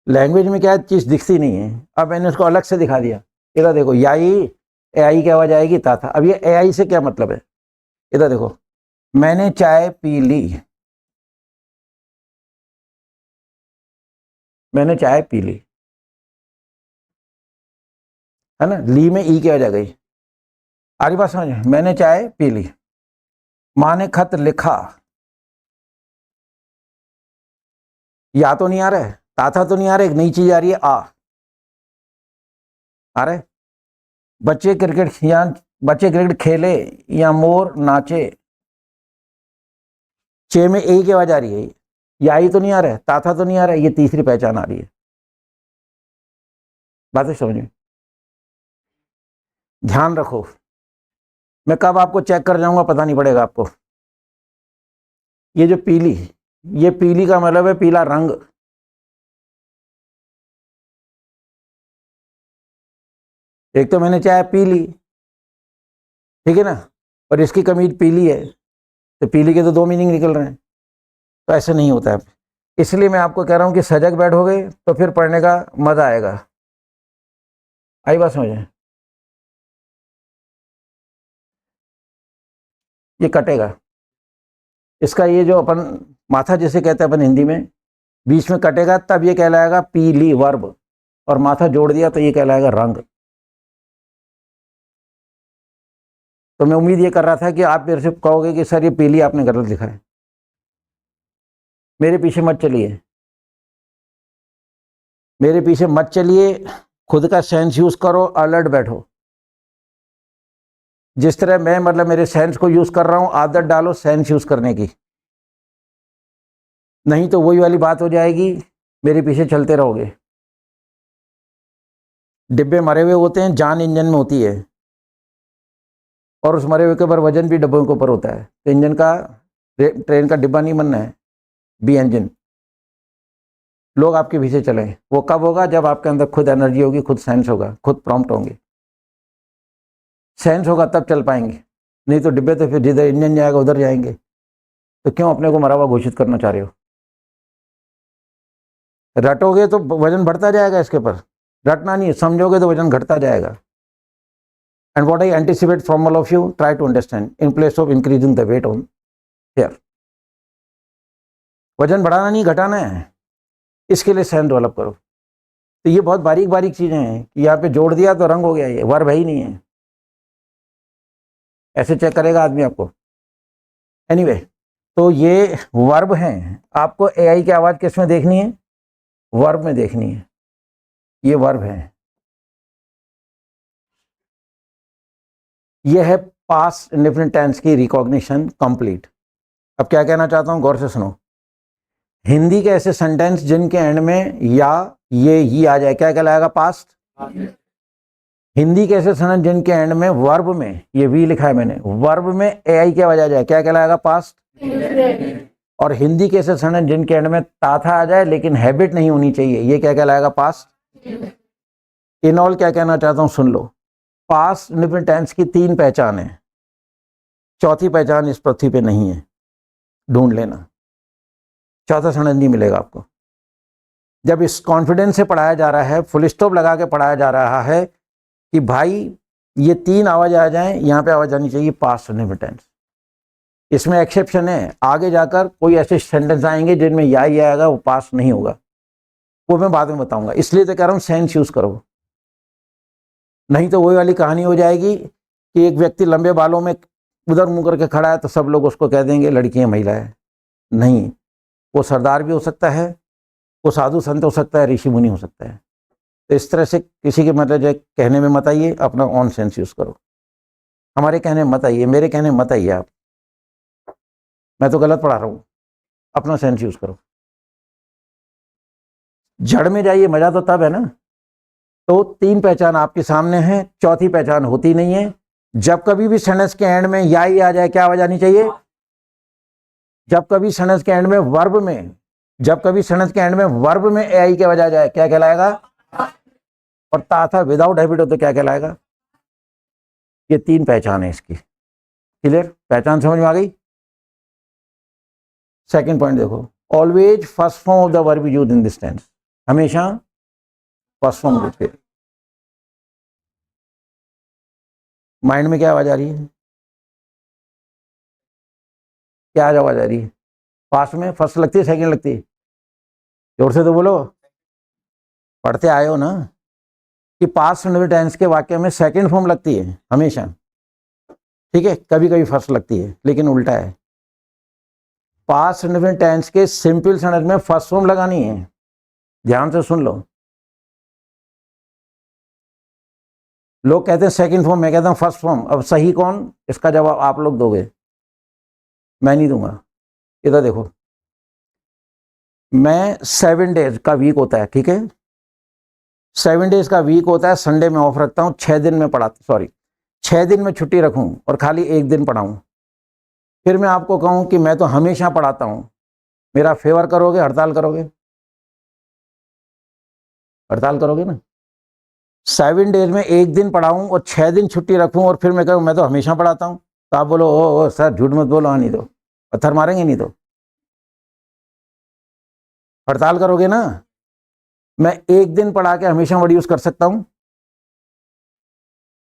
लैंग्वेज में क्या चीज दिखती नहीं है, अब मैंने उसको अलग से दिखा दिया। इधर देखो, याई AI की आवाज आएगी ताथा। अब ये AI से क्या मतलब है? इधर देखो, मैंने चाय पी ली, मैंने चाय पी ली, है ना? ली में ई की आवाज आ गई। आगे बात समझ, मैंने चाय पी ली। माँ ने खत लिखा, या तो नहीं आ रहा है, ताथा तो नहीं आ रहा है, एक नई चीज आ रही है, आ रहा है। बच्चे क्रिकेट खेले या मोर नाचे। चे में ए की आवाज आ रही है, याई तो नहीं आ रहा है, ताथा तो नहीं आ रहा है, ये तीसरी पहचान आ रही है। बातें समझ में? ध्यान रखो, मैं कब आपको चेक कर जाऊंगा पता नहीं पड़ेगा आपको। ये जो पीली, ये पीली का मतलब है पीला रंग। एक तो मैंने चाय पीली, ठीक है ना, और इसकी कमीज पीली है, तो पीली के तो दो मीनिंग निकल रहे हैं। तो ऐसे नहीं होता है, इसलिए मैं आपको कह रहा हूं कि सजग बैठोगे तो फिर पढ़ने का मजा आएगा। आई बात समझ में? ये कटेगा, इसका ये जो अपन माथा जिसे कहते हैं अपन हिंदी में, बीच में कटेगा तब ये कहलाएगा पीली वर्ब, और माथा जोड़ दिया तो ये कहलाएगा रंग। तो मैं उम्मीद ये कर रहा था कि आप मेरे से कहोगे कि सर ये पीली आपने गलत लिखा है। मेरे पीछे मत चलिए, मेरे पीछे मत चलिए, खुद का सेंस यूज करो, अलर्ट बैठो। जिस तरह मैं मतलब मेरे सेंस को यूज कर रहा हूं, आदत डालो सेंस यूज करने की, नहीं तो वही वाली बात हो जाएगी, मेरे पीछे चलते रहोगे। डिब्बे मरे हुए होते हैं, जान इंजन में होती है, और उस मरे हुए के ऊपर वजन भी डिब्बों के ऊपर होता है। तो इंजन का, ट्रेन का डिब्बा नहीं बनना है, बी इंजन। लोग आपके पीछे चलें, वो कब होगा? जब आपके अंदर खुद एनर्जी होगी, खुद सेंस होगा, खुद प्रॉम्प्ट होंगे। सेंस होगा तब चल पाएंगे, नहीं तो डिब्बे तो फिर जिधर इंजन जाएगा उधर जाएंगे। तो क्यों अपने को मरा हुआ घोषित करना चाह रहे हो? रटोगे तो वजन बढ़ता जाएगा इसके ऊपर, रटना नहीं, समझोगे तो वजन घटता जाएगा। And what I anticipate from all of you, try to understand in place of increasing the weight on here. वजन बढ़ाना नहीं, घटाना है, इसके लिए सेंस डेवलप करो। तो ये बहुत बारीक बारीक चीजें हैं कि यहाँ पे जोड़ दिया तो रंग हो गया, ये वर्ब है ही नहीं है। ऐसे चेक करेगा आदमी आपको। एनीवे, तो ये वर्ब हैं। आपको एआई की आवाज किस में देखनी है? वर्ब में देखनी है। ये वर्ब है, ये है पास्ट इंडेफिनिट टेंस की रिकॉग्निशन कंप्लीट। अब क्या कहना चाहता हूं, गौर से सुनो। हिंदी के ऐसे सेंटेंस जिनके एंड में या ये ही आ जाए, क्या कहलाएगा? पास्ट। हिंदी के ऐसे सेंटेंस जिनके एंड में वर्ब में ये वी लिखा है मैंने, वर्ब में एआई की आवाज आ जाए, क्या कहलाएगा? पास्ट। और हिंदी के ऐसे सेंटेंस जिनके एंड में ताथा आ जाए लेकिन हैबिट नहीं होनी चाहिए, ये क्या कहलाएगा? पास्ट। इन ऑल क्या कहना चाहता हूं, सुन लो। पास्ट इंडेफिनिट टेंस की तीन पहचान है, चौथी पहचान इस पृथ्वी पे नहीं है, ढूंढ लेना। चौथा सेंटेंस नहीं मिलेगा आपको। जब इस कॉन्फिडेंस से पढ़ाया जा रहा है, फुल स्टॉप लगा के पढ़ाया जा रहा है कि भाई ये तीन आवाज आ जाएं, यहां पे आवाज आनी चाहिए पास्ट इंडेफिनिट टेंस। इसमें एक्सेप्शन है, आगे जाकर कोई ऐसे सेंटेंस आएंगे जिनमें या ही आएगा, वो पास्ट नहीं होगा, वो मैं बाद में बताऊंगा। इसलिए तो कह रहा हूं सेंस यूज करो, नहीं तो वही वाली कहानी हो जाएगी कि एक व्यक्ति लंबे बालों में उधर मुंह करके खड़ा है तो सब लोग उसको कह देंगे लड़की है, महिला है। नहीं, वो सरदार भी हो सकता है, वो साधु संत हो सकता है, ऋषि मुनि हो सकता है। तो इस तरह से किसी के मतलब जो कहने में मत आइए, अपना ऑन सेंस यूज करो। हमारे कहने में मत आइए, मेरे कहने में मत आइए आप, मैं तो गलत पढ़ा रहा हूं, अपना सेंस यूज करो। जड़ में जाइए, मजा तो तब है ना। तो तीन पहचान आपके सामने है, चौथी पहचान होती नहीं है। जब कभी भी सेंटेंस के एंड में या ही आ जाए, क्या आवाज आनी चाहिए? जब कभी सेंटेंस के एंड में वर्ब में, जब कभी सेंटेंस के एंड में वर्ब में एआई की आवाज आ जाए, क्या कहलाएगा? और ताथा विदाउट हैबिट हो तो क्या कहलाएगा? ये तीन पहचान है इसकी। क्लियर? पहचान समझ में आ गई? सेकंड पॉइंट देखो, always first form of the verb used in this tense, हमेशा फर्स्ट फॉर्म यूज करें। माइंड में क्या आवाज आ रही है? क्या आवाज आ रही है? पास्ट में फर्स्ट लगती है, सेकंड लगती है? जोर से तो बोलो, पढ़ते आए हो ना कि पास्ट इंडेफिनिट टेंस के वाक्य में सेकंड फॉर्म लगती है हमेशा, ठीक है? कभी कभी फर्स्ट लगती है, लेकिन उल्टा है। पास्ट इंडेफिनिट टेंस के सिंपल सेंटेंस में फर्स्ट फॉर्म लगानी है, ध्यान से सुन लो। लोग कहते हैं सेकंड फॉर्म, मैं कहता हूं फर्स्ट फॉर्म। अब सही कौन, इसका जवाब आप लोग दोगे, मैं नहीं दूंगा। इधर देखो, मैं 7 डेज का वीक होता है, ठीक है, 7 डेज का वीक होता है, संडे में ऑफ रखता हूं, 6 दिन में पढ़ाता, सॉरी 6 दिन में छुट्टी रखूं और खाली 1 दिन पढ़ाऊं, फिर मैं आपको कहूं कि मैं तो हमेशा पढ़ाता हूं, मेरा फेवर करोगे, हड़ताल करोगे? हड़ताल करोगे ना। 7 डेज में 1 दिन पढ़ाऊं और 6 दिन छुट्टी रखूं और फिर मैं कहूं मैं तो हमेशा पढ़ाता हूं, तो आप बोलो ओ सर झूठ मत बोलो, हाँ नहीं तो पत्थर मारेंगे, नहीं तो हड़ताल करोगे ना। मैं 1 दिन पढ़ा के हमेशा वर्ड यूज कर सकता हूं?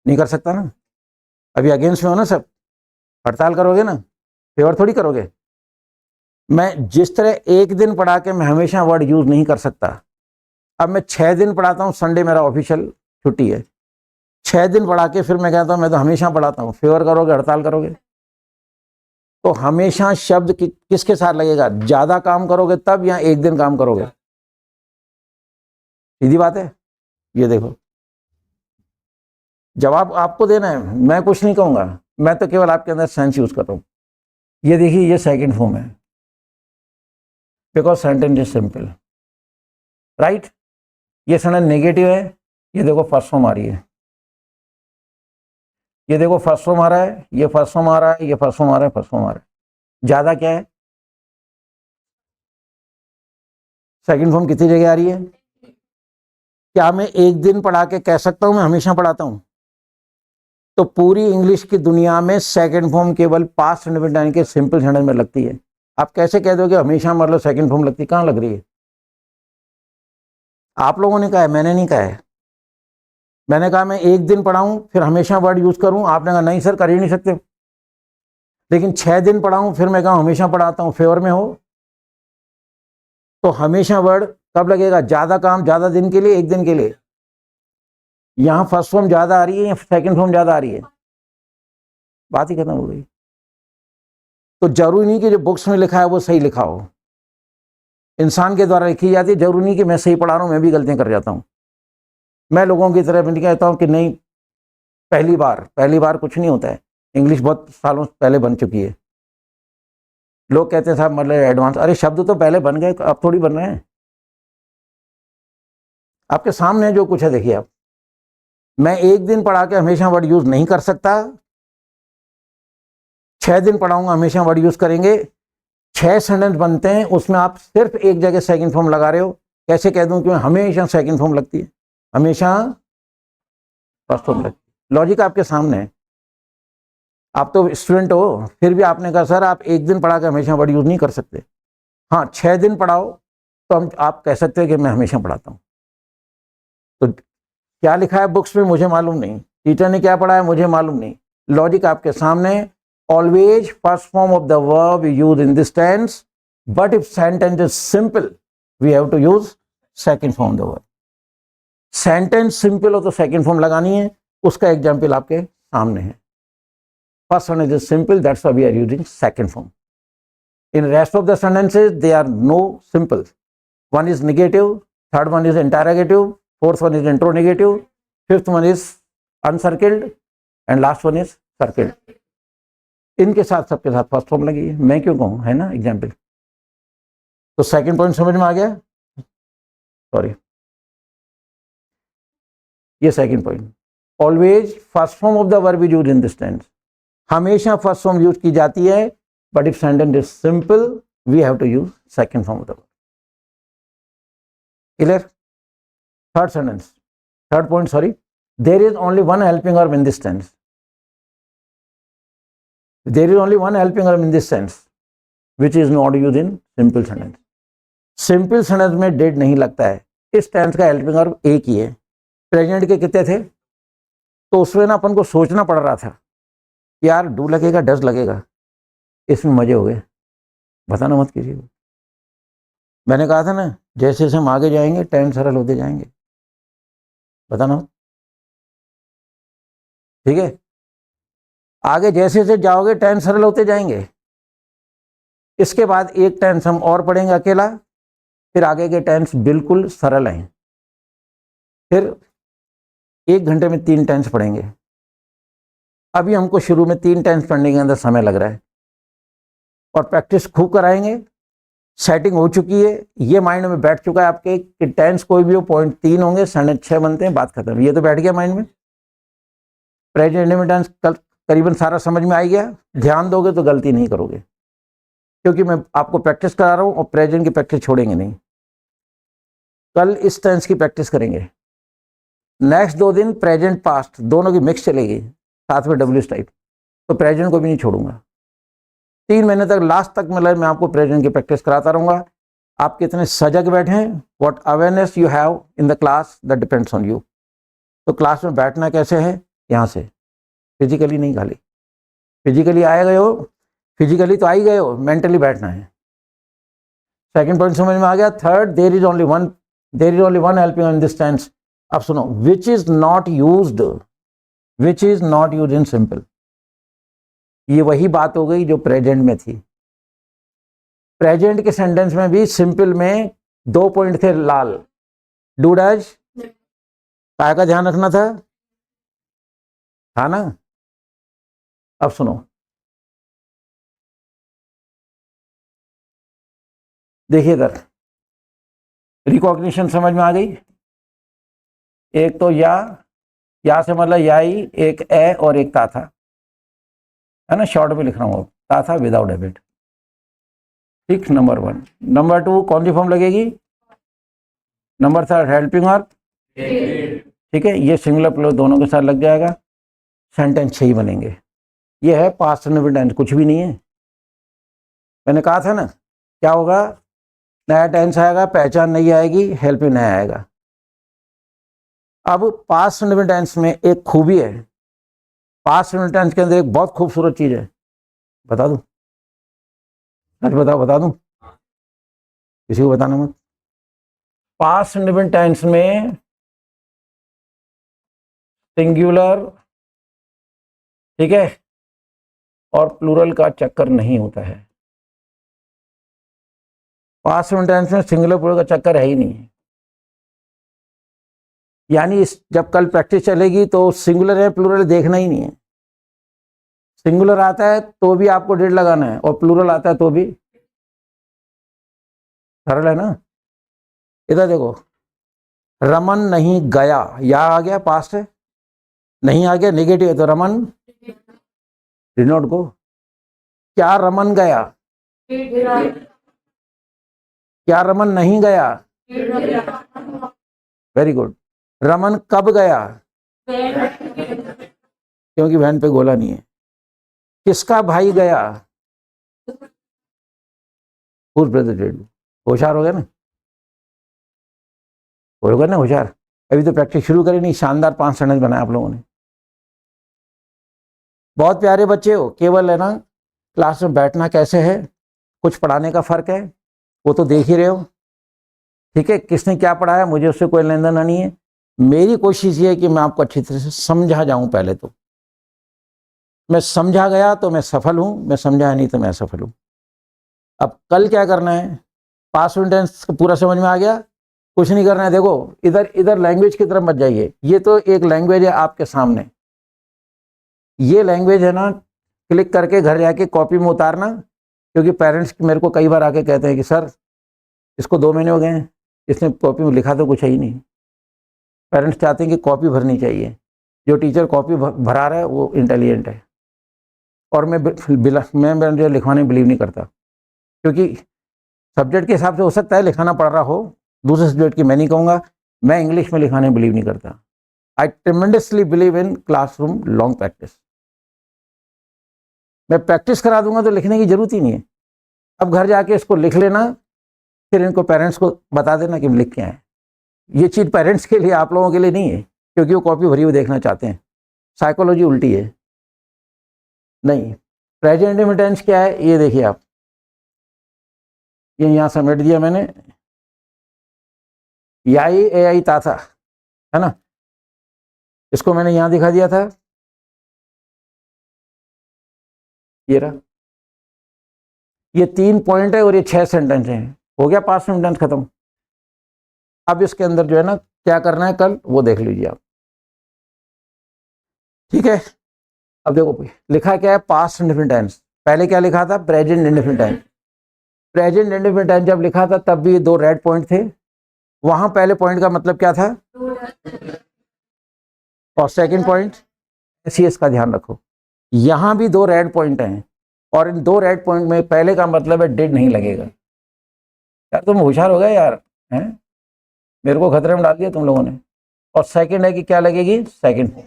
नहीं कर सकता ना। अभी अगेंस्ट में हो ना सब, हड़ताल करोगे ना, फेवर थोड़ी करोगे। मैं जिस तरह 1 दिन पढ़ा के मैं हमेशा वर्ड यूज नहीं कर सकता, अब मैं 6 दिन पढ़ाता हूं, संडे मेरा ऑफिशियल छुट्टी है, 6 दिन पढ़ा के फिर मैं कहता हूं मैं तो हमेशा पढ़ाता हूं, फेवर करोगे, हड़ताल करोगे? तो हमेशा शब्द किसके साथ लगेगा, ज्यादा काम करोगे तब या 1 दिन काम करोगे? सीधी बात है। ये देखो, जवाब आपको देना है, मैं कुछ नहीं कहूंगा, मैं तो केवल आपके अंदर सेंस यूज कर रहा हूं। ये देखिए, ये सेकंड फॉर्म है, because sentence is simple, right. ये सेंटेंस नेगेटिव है, ये देखो फर्स्ट फॉर्म आ रही है, ये देखो फर्स्ट फॉर्म आ रहा है, ये फर्स्ट फॉर्म आ रहा है, ये फर्स्ट फॉर्म आ रहा है, फर्स्ट फॉर्म आ रहा है। ज्यादा क्या है, सेकंड फॉर्म कितनी जगह आ रही है? क्या मैं 1 दिन पढ़ा के कह सकता हूं मैं हमेशा पढ़ाता हूं? तो पूरी इंग्लिश की दुनिया में सेकंड फॉर्म केवल पास्ट इंडेफिनिट यानी कि सिंपल सेंटेंस में लगती है। आप कैसे कह दोगे हमेशा, मतलब सेकंड फॉर्म लगती, कहां लग रही है? आप लोगों ने कहा है, मैंने नहीं कहा है। मैंने कहा मैं 1 दिन पढ़ाऊं फिर हमेशा वर्ड यूज करूं, आपने कहा नहीं सर कर ही नहीं सकते। लेकिन 6 दिन पढ़ाऊं फिर मैं कहा हमेशा पढ़ाता हूं, फेवर में हो। तो हमेशा वर्ड कब लगेगा, ज्यादा काम ज्यादा दिन के लिए, 1 दिन के लिए। यहां फर्स्ट फॉर्म ज्यादा आ रही है या सेकंड फॉर्म ज्यादा आ रही है? बात ही खत्म हो गई। तो जरूरी नहीं कि जो बुक्स में लिखा है वो सही लिखा हो, इंसान के द्वारा लिखी जाती है। जरूरी नहीं कि मैं सही पढ़ा रहा हूं, मैं भी गलतियां कर जाता हूं। मैं लोगों की तरह नहीं कहता हूं कि नहीं पहली बार कुछ नहीं होता है, इंग्लिश बहुत सालों पहले बन चुकी है। लोग कहते हैं साहब मतलब एडवांस, अरे शब्द तो पहले बन गए, अब थोड़ी बन रहे हैं। आपके सामने जो कुछ है देखिए आप, मैं 1 दिन पढ़ा के हमेशा वर्ड यूज नहीं कर सकता, 6 दिन पढ़ाऊंगा हमेशा वर्ड यूज करेंगे। 6 सेंटेंस बनते हैं, उसमें आप सिर्फ एक जगह सेकंड फॉर्म लगा रहे हो। कैसे कह दूं कि हमेशा सेकंड फॉर्म लगती है, हमेशा फर्स्ट फॉर्म लगती है। लॉजिक आपके सामने है। आप तो स्टूडेंट हो, फिर भी आपने कहा सर आप 1 दिन पढ़ा के हमेशा वर्ड यूज नहीं कर सकते। हाँ 6 दिन पढ़ाओ तो हम आप कह सकते हैं कि मैं हमेशा पढ़ाता हूँ। तो क्या लिखा है बुक्स में मुझे मालूम नहीं, टीचर ने क्या पढ़ाया मुझे मालूम नहीं, लॉजिक आपके सामने। Always first form of the verb use in this tense, but if sentence is simple we have to use second form the verb. Sentence simple हो तो सेकंड फॉर्म लगानी है, उसका एग्जाम्पल आपके सामने है। First sentence is simple, that's why we are using second form. In rest of the sentences, they are no simple. One is negative, third one is interrogative, fourth one is interrogative, fifth one is uncircled, and last one is circled. इनके साथ सबके साथ first form लगी है, मैं क्यों कहूँ, है ना एग्जाम्पल। तो सेकंड पॉइंट समझ में आ गया, सॉरी ये second point. Always first form of the verb is used in this tense, हमेशा फर्स्ट फॉर्म यूज की जाती है, but if sentence is simple we have to use second form of the verb. Clear. Third sentence, third point sorry, there is only one helping verb in this tense, there is only one helping verb in this tense which is not use in simple sentence. Simple sentence में dead नहीं लगता है, इस tense का helping verb एक ही है। Present के कितने थे, तो उसमें ना अपन को सोचना पड़ रहा था यार डू लगेगा डज लगेगा, इसमें मजे हो गए, बताना मत कीजिए। मैंने कहा था ना जैसे जैसे हम आगे जाएंगे टेंस सरल होते जाएंगे, बताना मत, ठीक है। आगे जैसे जैसे जाओगे टेंस सरल होते जाएंगे। इसके बाद एक टेंस हम और पढ़ेंगे अकेला, फिर आगे के टेंस बिल्कुल सरल हैं। फिर 1 घंटे में 3 टेंस पढ़ेंगे। अभी हमको शुरू में 3 टेंस पढ़ने के अंदर समय लग रहा है, और प्रैक्टिस खूब कराएंगे। सेटिंग हो चुकी है, ये माइंड में बैठ चुका है आपके कि टेंस कोई भी हो 0.3 होंगे, 6.5 बनते हैं, बात खत्म। ये तो बैठ गया माइंड में। प्रेजेंट इंडेफिनिट टेंस कल करीबन सारा समझ में आ गया। ध्यान दोगे तो गलती नहीं करोगे, क्योंकि मैं आपको प्रैक्टिस करा रहा हूं और प्रेजेंट की प्रैक्टिस छोड़ेंगे नहीं। कल इस टेंस की प्रैक्टिस करेंगे। नेक्स्ट 2 दिन प्रेजेंट पास्ट दोनों की मिक्स चलेगी, साथ में डब्ल्यू टाइप, तो प्रेजेंट को भी नहीं छोड़ूंगा। 3 महीने तक, लास्ट तक मतलब मैं आपको प्रेजेंट की प्रैक्टिस कराता रहूंगा। आप कितने सजग बैठे हैं, what awareness you have in the class, that depends on you. तो क्लास में बैठना कैसे है, यहाँ से, फिजिकली नहीं, खाली फिजिकली आए गए हो, फिजिकली तो आ ही गए हो, मेंटली बैठना है। सेकंड पॉइंट समझ में आ गया। Third, there is only one helping in this tense. अब सुनो, which is not used in simple. ये वही बात हो गई जो प्रेजेंट में थी। प्रेजेंट के सेंटेंस में भी सिंपल में 2 पॉइंट थे लाल, डू डज, काय का ध्यान रखना था ना। अब सुनो, देखिए इधर, रिकॉग्निशन समझ में आ गई। एक तो या से मतलब याई, एक ए और एक ता था, है ना। शॉर्ट में लिख रहा हूँ, ता था विदाउट हैबिट, ठीक, नंबर 1। नंबर 2 कौन सी फॉर्म लगेगी, नंबर 3 हेल्पिंग वर्ब, ठीक है। ये सिंगुलर प्लूरल दोनों के साथ लग जाएगा, सेंटेंस 6 ही बनेंगे। ये है पास्ट इंडेफिनिट टेंस, कुछ भी नहीं है। मैंने कहा था ना, क्या होगा, नया टेंस आएगा, पहचान नहीं आएगी, हेल्पिंग नहीं आएगा। अब पास्ट इंडेफिनिट टेंस में एक खूबी है, पास्ट इंडेफिनिट टेंस के अंदर एक बहुत खूबसूरत चीज है, बता दूं, सच बता दूं, किसी को बताना मत। पास्ट इंडेफिनिट टेंस में सिंगुलर, ठीक है, और प्लूरल का चक्कर नहीं होता है। पास्ट इंडेफिनिट टेंस में सिंगुलर प्लूरल का चक्कर है ही नहीं। यानी जब कल प्रैक्टिस चलेगी तो सिंगुलर है प्लूरल देखना ही नहीं है। सिंगुलर आता है तो भी आपको डेट लगाना है, और प्लूरल आता है तो भी। सरल है ना। इधर देखो, रमन नहीं गया, या आ गया, पास्ट है, नहीं आ गया नेगेटिव है, तो रमन डिड नॉट गो। क्या रमन गया, क्या रमन नहीं गया, वेरी गुड। रमन कब गया, क्योंकि वैन पे गोला नहीं है। किसका भाई गया, हुज ब्रदर डिड। होशियार हो गया ना, होगा ना होशियार। अभी तो प्रैक्टिस शुरू करी नहीं, शानदार 5 सेंटेंस बनाए आप लोगों ने। बहुत प्यारे बच्चे हो, केवल है ना क्लास में बैठना कैसे है, कुछ पढ़ाने का फर्क है, वो तो देख ही रहे हो, ठीक है। किसने क्या पढ़ाया मुझे उससे कोई लेन देन नहीं है। मेरी कोशिश ये है कि मैं आपको अच्छी तरह से समझा जाऊं। पहले तो मैं समझा गया तो मैं सफल हूं, मैं समझा नहीं तो मैं असफल हूं। अब कल क्या करना है, पास्ट टेंस पूरा समझ में आ गया, कुछ नहीं करना है। देखो इधर इधर लैंग्वेज की तरफ मत जाइए, ये तो एक लैंग्वेज है आपके सामने। ये लैंग्वेज है ना, क्लिक करके घर जाके कॉपी में उतारना, क्योंकि पेरेंट्स मेरे को कई बार आके कहते हैं कि सर इसको 2 महीने हो गए हैं, इसने कॉपी में लिखा तो कुछ है ही नहीं। पेरेंट्स चाहते हैं कि कॉपी भरनी चाहिए, जो टीचर कॉपी भरा रहा है वो इंटेलिजेंट है। और मैं जो लिखवाने में बिलीव नहीं करता, क्योंकि सब्जेक्ट के हिसाब से हो सकता है लिखाना पड़ रहा हो, दूसरे सब्जेक्ट की मैं नहीं कहूँगा। मैं इंग्लिश में लिखाने में बिलीव नहीं करता। I tremendously believe in classroom long practice. मैं प्रैक्टिस करा दूंगा तो लिखने की जरूरत ही नहीं है। अब घर जाके इसको लिख लेना, फिर इनको पेरेंट्स को बता देना कि लिख के आए। ये चीज़ पेरेंट्स के लिए, आप लोगों के लिए नहीं है, क्योंकि वो कॉपी भरी हुई देखना चाहते हैं। साइकोलॉजी उल्टी है। नहीं, प्रेजेंट इंडेफिनिट टेंस क्या है ये देखिए आप, ये यहाँ समेट दिया मैंने, याई ए आई ता था, है ना। इसको मैंने यहाँ दिखा दिया था, ये रहा। ये 3 पॉइंट है और ये 6 सेंटेंस हैं। हो गया पास्ट सेंटेंस खत्म। अब इसके अंदर जो है ना क्या करना है कल वो देख लीजिए आप। ठीक है। अब देखो लिखा क्या है, पास्ट इंडेफिनिट टेंस। पहले क्या लिखा था, present indefinite tense. Present indefinite tense जब लिखा था तब भी 2 रेड पॉइंट थे। वहां पहले पॉइंट का मतलब क्या था, और सेकंड पॉइंट एसईएस का ध्यान रखो। यहां भी 2 रेड पॉइंट हैं, और इन 2 रेड पॉइंट में पहले का मतलब है डिड नहीं लगेगा। यार तुम होशियार हो गए यार, हैं, मेरे को खतरे में डाल दिया तुम लोगों ने। और सेकंड है कि क्या लगेगी, सेकंड।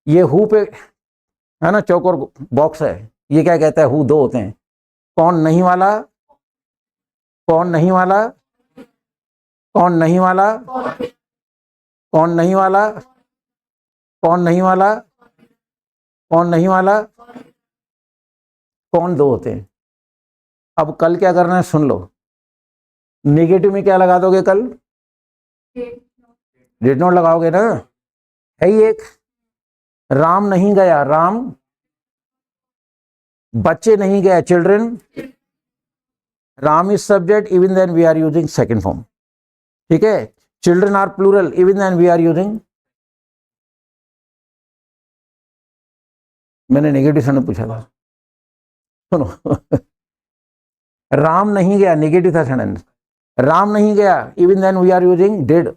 ये हु पे है ना, चौकोर बॉक्स है, ये क्या कहता है, हु 2 होते हैं। कौन नहीं वाला, कौन नहीं वाला, कौन नहीं वाला, कौन नहीं वाला, कौन नहीं वाला, कौन नहीं वाला, कौन 2 होते हैं। अब कल क्या करना है सुन लो, नेगेटिव में क्या लगा दोगे कल, डिड नॉट लगाओगे ना। है ही एक, राम नहीं गया, राम, बच्चे नहीं गए, children, Ram is subject even then we are using second form. ठीक है, children are plural even then we are using, मैंने नेगेटिव सेंटेंस पूछा था, सुनो राम नहीं गया, नेगेटिव था सेंटेंस, राम नहीं गया even then we are using did.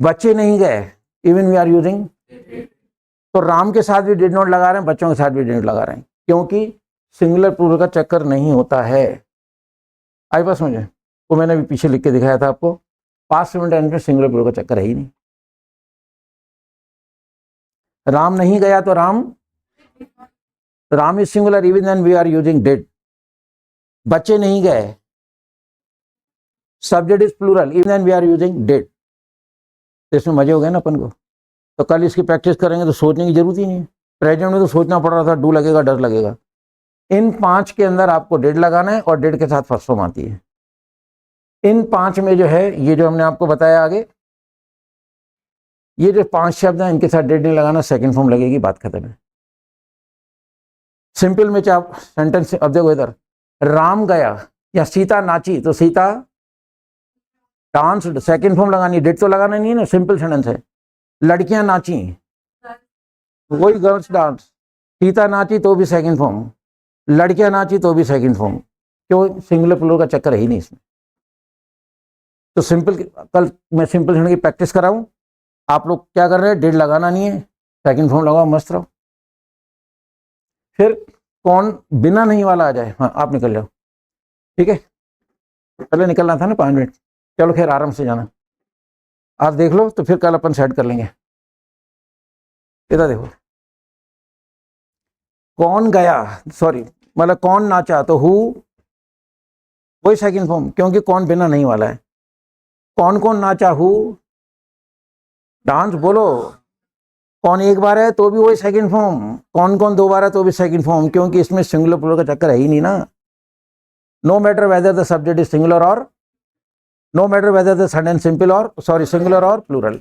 बच्चे नहीं गए इवन वी आर यूजिंग, तो राम के साथ भी डिड नॉट लगा रहे हैं, बच्चों के साथ भी डिड नॉट लगा रहे हैं, क्योंकि सिंगुलर प्लूरल का चक्कर नहीं होता है। आई बात समझे, वो मैंने भी पीछे लिख के दिखाया था आपको, पास्ट सिंपल टेंस में सिंगुलर प्लूरल का चक्कर है ही नहीं। राम नहीं गया तो Ram, Ram is singular even then we are using did. बच्चे नहीं गए, subject is plural even then we are using did. तो इसमें मजे हो गए ना अपन को। तो कल इसकी प्रैक्टिस करेंगे तो सोचने की जरूरत ही नहीं है। प्रेजेंट में तो सोचना पड़ रहा था, डू लगेगा, डर लगेगा। इन 5 के अंदर आपको डिड लगाना है, और डिड के साथ फर्स्ट फॉर्म आती है। इन 5 में जो है, ये जो हमने आपको बताया आगे, ये जो 5 शब्द हैं इनके साथ डिड नहीं लगाना, सेकंड फॉर्म लगेगी, बात खत्म है। सिंपल में क्या सेंटेंस, अब देखो इधर, राम गया या सीता नाची, तो सीता डांस, सेकंड फॉर्म लगानी, डिड तो लगाना नहीं है ना, सिंपल सेंटेंस है। लड़कियां नाची, वही गर्ल्स डांस, सीता नाची तो भी सेकंड फॉर्म, लड़कियां नाची तो भी सेकंड फॉर्म, क्यों, सिंगुलर प्लूरल का चक्कर है ही नहीं इसमें। तो सिंपल, कल मैं सिंपल सेंटेंस की प्रैक्टिस कराऊं, आप लोग क्या कर रहे हैं, डिड लगाना नहीं है, सेकंड फॉर्म लगाओ, मस्त रहो। फिर कौन बिना नहीं वाला आ जाए, हाँ आप निकल जाओ, ठीक है, पहले निकलना था ना 5 मिनट। चलो खैर आराम से जाना, आज देख लो तो फिर कल अपन सेट कर लेंगे। इधर देखो, कौन गया, सॉरी मतलब कौन नाचा, तो हु, वही सेकंड फॉर्म, क्योंकि कौन बिना नहीं वाला है। कौन कौन नाचा, हु, डांस बोलो, कौन एक बार है तो भी वही सेकंड फॉर्म, कौन कौन 2 बार है तो भी सेकंड फॉर्म, क्योंकि इसमें सिंगुलर प्लूरल का चक्कर है ही नहीं ना। No matter whether the subject is singular और, no matter whether the sentence simple और, सॉरी सिंगुलर और प्लूरल,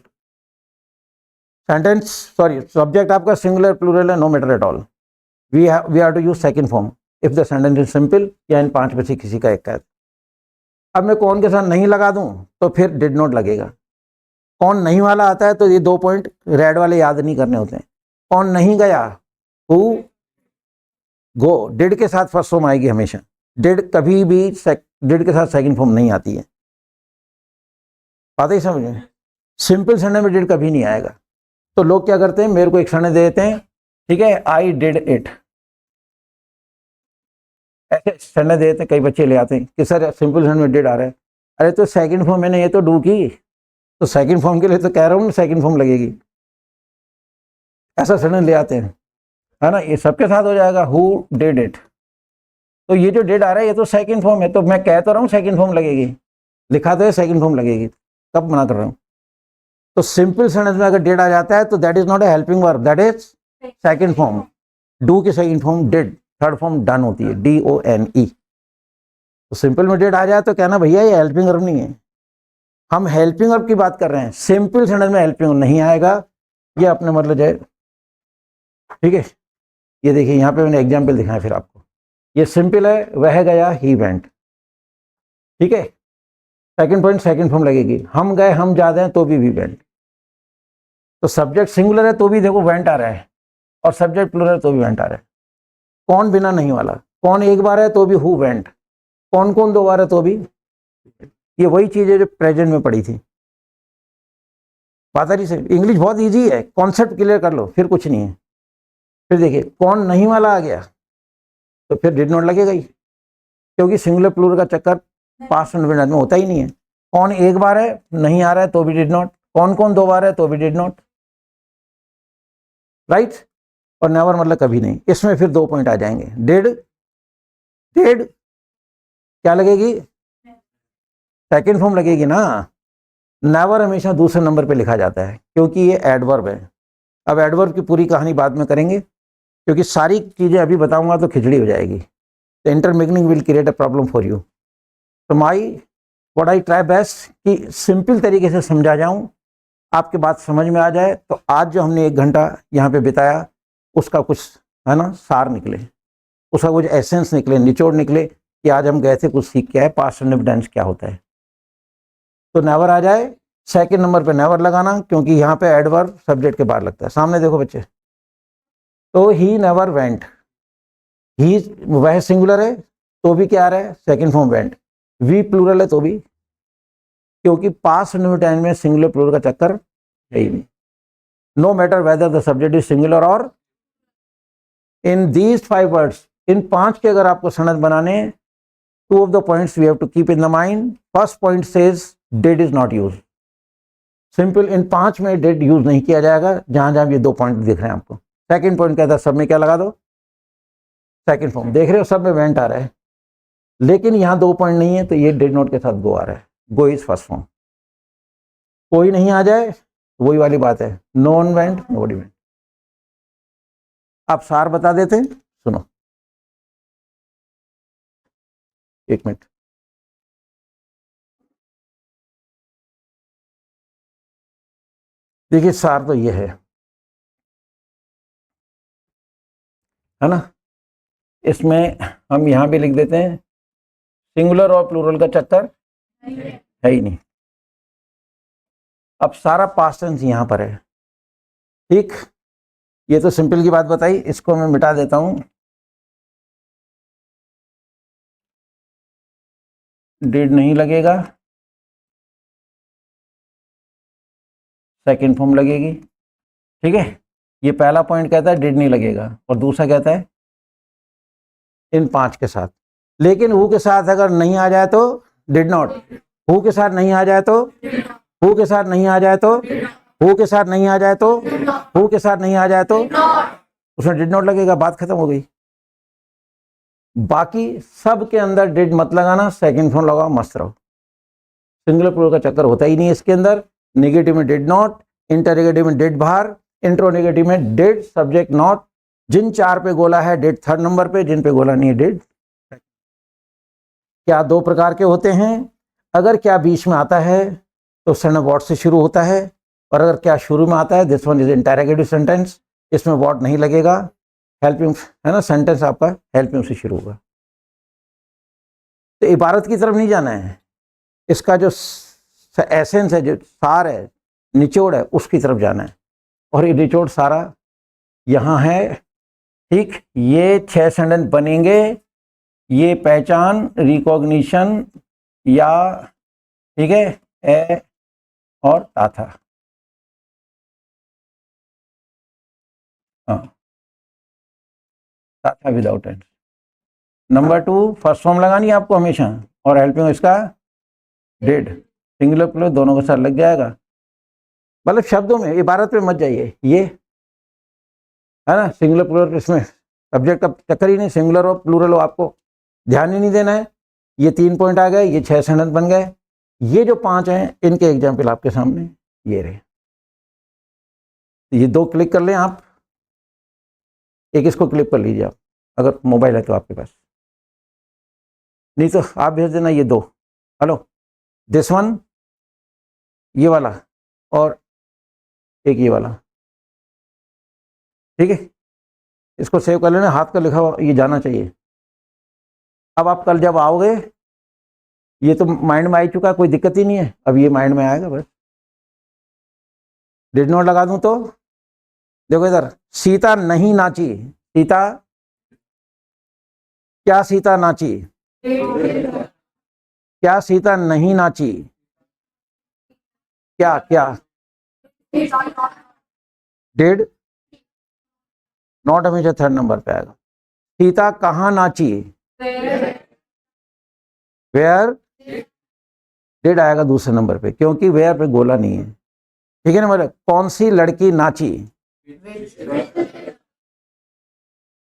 सेंटेंस सॉरी सब्जेक्ट आपका सिंगुलर प्लूरल है, no matter at all, we have to use second form if the sentence is simple, या इन 5 में से किसी का एक का है। अब मैं कौन के साथ नहीं लगा दूं तो फिर डिड नॉट लगेगा। कौन नहीं वाला आता है तो ये 2 पॉइंट रेड वाले याद नहीं करने होते हैं। कौन नहीं गया, हु, गो, डिड के साथ फर्स्ट फॉर्म आएगी हमेशा, डिड कभी भी डिड के साथ सेकंड फॉर्म नहीं आती है, बात ही समझ। सिंपल सेंटेंस में डिड कभी नहीं आएगा। तो लोग क्या करते हैं, मेरे को एक सेंटेंस दे देते हैं, ठीक है, आई डिड इट, ऐसे सेंटेंस दे देते हैं, कई बच्चे ले आते हैं कि सर सिंपल सेंटेंस में डिड आ रहा है। अरे तो सेकंड फॉर्म मैंने ये तो डू की, तो सेकंड फॉर्म के लिए तो कह रहा हूँ सेकंड फॉर्म लगेगी, ऐसा सेंटेंस ले आते हैं, है ना। ये सबके साथ हो जाएगा, हु डिड इट, तो ये जो डिड आ रहा है ये तो सेकंड फॉर्म है, तो मैं कह तो रहा हूँ सेकंड फॉर्म लगेगी, लिखा तो है सेकंड फॉर्म लगेगी, कब मना कर रहा हूँ। तो सिंपल सेंटेंस में अगर डिड आ जाता है तो that is not a helping verb, that is second form. Do की second form did, third form done होती है, DONE। तो सिंपल में डिड आ जाए तो कहना भैया ये हेल्पिंग वर्ब नहीं है, हम हेल्पिंग वर्ब की बात कर रहे हैं। सिंपल सेंटेंस में हेल्पिंग वर्ब नहीं आएगा, ये अपने मतलब जाए, ठीक है। ये देखिए यहाँ पे मैंने एग्जाम्पल दिखाया फिर आपको, ये सिंपल है, वह गया, ही वेंट, ठीक है। सेकंड पॉइंट सेकंड फॉर्म लगेगी, हम गए, हम जाते हैं तो भी वी वेंट। तो सब्जेक्ट सिंगुलर है तो भी देखो वेंट आ रहा है, और सब्जेक्ट प्लूरल है तो भी वेंट आ रहा है। कौन बिना नहीं वाला, कौन एक बार है तो भी हु वेंट, कौन कौन दो बार है तो भी। ये वही चीज है जो प्रेजेंट में पड़ी थी। बात आ रही से, इंग्लिश बहुत इजी है, कॉन्सेप्ट क्लियर कर लो, फिर कुछ नहीं है। फिर देखिए कौन नहीं वाला आ गया तो फिर डिड नॉट लगेगा ही, क्योंकि सिंगुलर प्लूरल का चक्कर पास्ट इंडेफिनिट में होता ही नहीं है। कौन एक बार है नहीं आ रहा है तो भी डिड नॉट, कौन कौन दो बार है तो भी डिड नॉट, राइट। और नेवर मतलब कभी नहीं। इसमें फिर 2 पॉइंट आ जाएंगे। डिड, डिड क्या लगेगी, सेकंड फॉर्म लगेगी ना। नेवर हमेशा दूसरे नंबर पे लिखा जाता है क्योंकि ये एडवर्ब है। अब एडवर्ब की पूरी कहानी बाद में करेंगे, क्योंकि सारी चीजें अभी बताऊंगा तो खिचड़ी हो जाएगी। The intermixing will create a problem for you. तो व्हाट आई ट्राई बेस्ट कि सिंपल तरीके से समझा जाऊं, आपके बात समझ में आ जाए। तो आज जो हमने 1 घंटा यहाँ पे बिताया उसका कुछ है ना सार निकले, उसका कुछ एसेंस निकले, निचोड़ निकले कि आज हम गए थे कुछ सीख के आए पास्ट इंडेफिनिट क्या होता है। तो नेवर आ जाए, सेकंड नंबर पे नेवर लगाना, क्योंकि यहाँ पे एडवर्ब सब्जेक्ट के बाद लगता है। सामने देखो बच्चे, तो ही नेवर वेंट, ही वह सिंगुलर है तो भी क्या आ रहा है, second form went. We plural है तो भी, क्योंकि पास्ट इंडेफिनिट में सिंगुलर प्लूरल का चक्कर है ही नहीं। No matter whether the subject is singular और इन दीज 5 वर्ड्स, इन 5 के अगर आपको सनद बनाने, 2 of the points we have to keep in the mind. First point says did is not use, simple in 5 में डिड यूज नहीं किया जाएगा, जहां जहां ये 2 पॉइंट दिख रहे हैं आपको। सेकंड पॉइंट कहता है सब में क्या लगा दो, सेकंड फॉर्म। देख रहे हो सब में वेंट आ रहा है, लेकिन यहाँ 2 पॉइंट नहीं है तो ये डिड नॉट के साथ गो आ रहा है। गो इज फर्स्ट फॉर्म। कोई नहीं आ जाए वही वाली बात है, नॉन वेंट नोबडी वेंट। आप सार बता देते, सुनो 1 मिनट। देखिए सार तो ये है ना। इसमें हम यहां भी लिख देते हैं सिंगुलर और प्लूरल का चक्कर है ही नहीं। अब सारा पास्ट टेंस यहां पर है, ठीक। ये तो सिंपल की बात बताई, इसको मैं मिटा देता हूं। डिड नहीं लगेगा, सेकंड फॉर्म लगेगी, ठीक है। ये पहला पॉइंट कहता है डिड नहीं लगेगा, और दूसरा कहता है इन 5 के साथ। लेकिन हु के साथ अगर नहीं आ जाए तो डिड नॉट, हु के साथ नहीं आ जाए तो, हु के साथ नहीं आ जाए तो, हु के साथ नहीं आ जाए तो, हु के साथ नहीं आ जाए तो उसमें डिड नॉट लगेगा, बात खत्म हो गई। बाकी सब के अंदर डिड मत लगाना, सेकंड फॉर्म लगाओ, मस्त रहो। सिंगुलर प्लूरल का चक्कर होता ही नहीं है इसके अंदर। नेगेटिव में डिड नॉट, इंटररोगेटिव में डिड बाहर, इंट्रोनेगेटिव में डिड सब्जेक्ट नॉट। जिन 4 पे गोला है डिड थर्ड नंबर पे, जिन पे गोला नहीं है डिड। क्या 2 प्रकार के होते हैं, अगर क्या बीच में आता है तो सडन वॉट से शुरू होता है, और अगर क्या शुरू में आता है, this one is interrogative sentence, इसमें वॉट नहीं लगेगा। हेल्पिंग है ना, सेंटेंस आपका हेल्पिंग से शुरू होगा। तो इबारत की तरफ नहीं जाना है, इसका जो एसेंस है, जो सार है, निचोड़ है, उसकी तरफ जाना है। और ये निचोड़ सारा यहाँ है, ठीक। ये 6 सेंटेंस बनेंगे, ये पहचान, रिकॉग्निशन या, ठीक है, ए और ता था। हाँ, ता था without and. Number 2 first form लगानी है आपको हमेशा, और हेल्पिंग इसका डिड, सिंगुलर प्लूरल दोनों के साथ लग जाएगा। मतलब शब्दों में, इबारत में मत जाइए, ये है ना सिंगुलर प्लूरल, इसमें सब्जेक्ट का चक्कर ही नहीं, सिंगुलर और प्लूरल हो, आपको ध्यान ही नहीं देना है। ये 3 पॉइंट आ गए, ये 6 सेंटेंस बन गए। ये जो 5 हैं इनके एग्जाम्पल आपके सामने ये रहे। ये 2 क्लिक कर लें आप, एक इसको क्लिक कर लीजिए आप, अगर मोबाइल है तो आपके पास, नहीं तो आप भेज देना ये 2। हेलो, दिस वन, ये वाला, और एक ये वाला, ठीक है। इसको सेव कर लेना, हाथ का लिखा हुआ ये जाना चाहिए। अब आप कल जब आओगे, ये तो माइंड में आ चुका है, कोई दिक्कत ही नहीं है, अब ये माइंड में आएगा बस। डिड नॉट लगा दूं तो देखो इधर, सीता नहीं नाची, सीता, क्या सीता नाची, क्या सीता नहीं नाची, क्या क्या डिड नॉट हमेशा थर्ड नंबर पे आएगा। सीता कहाँ नाची, वेयर, डिड आएगा दूसरे नंबर पे, क्योंकि वेयर पे गोला नहीं है, ठीक है ना। मतलब कौन सी लड़की नाची,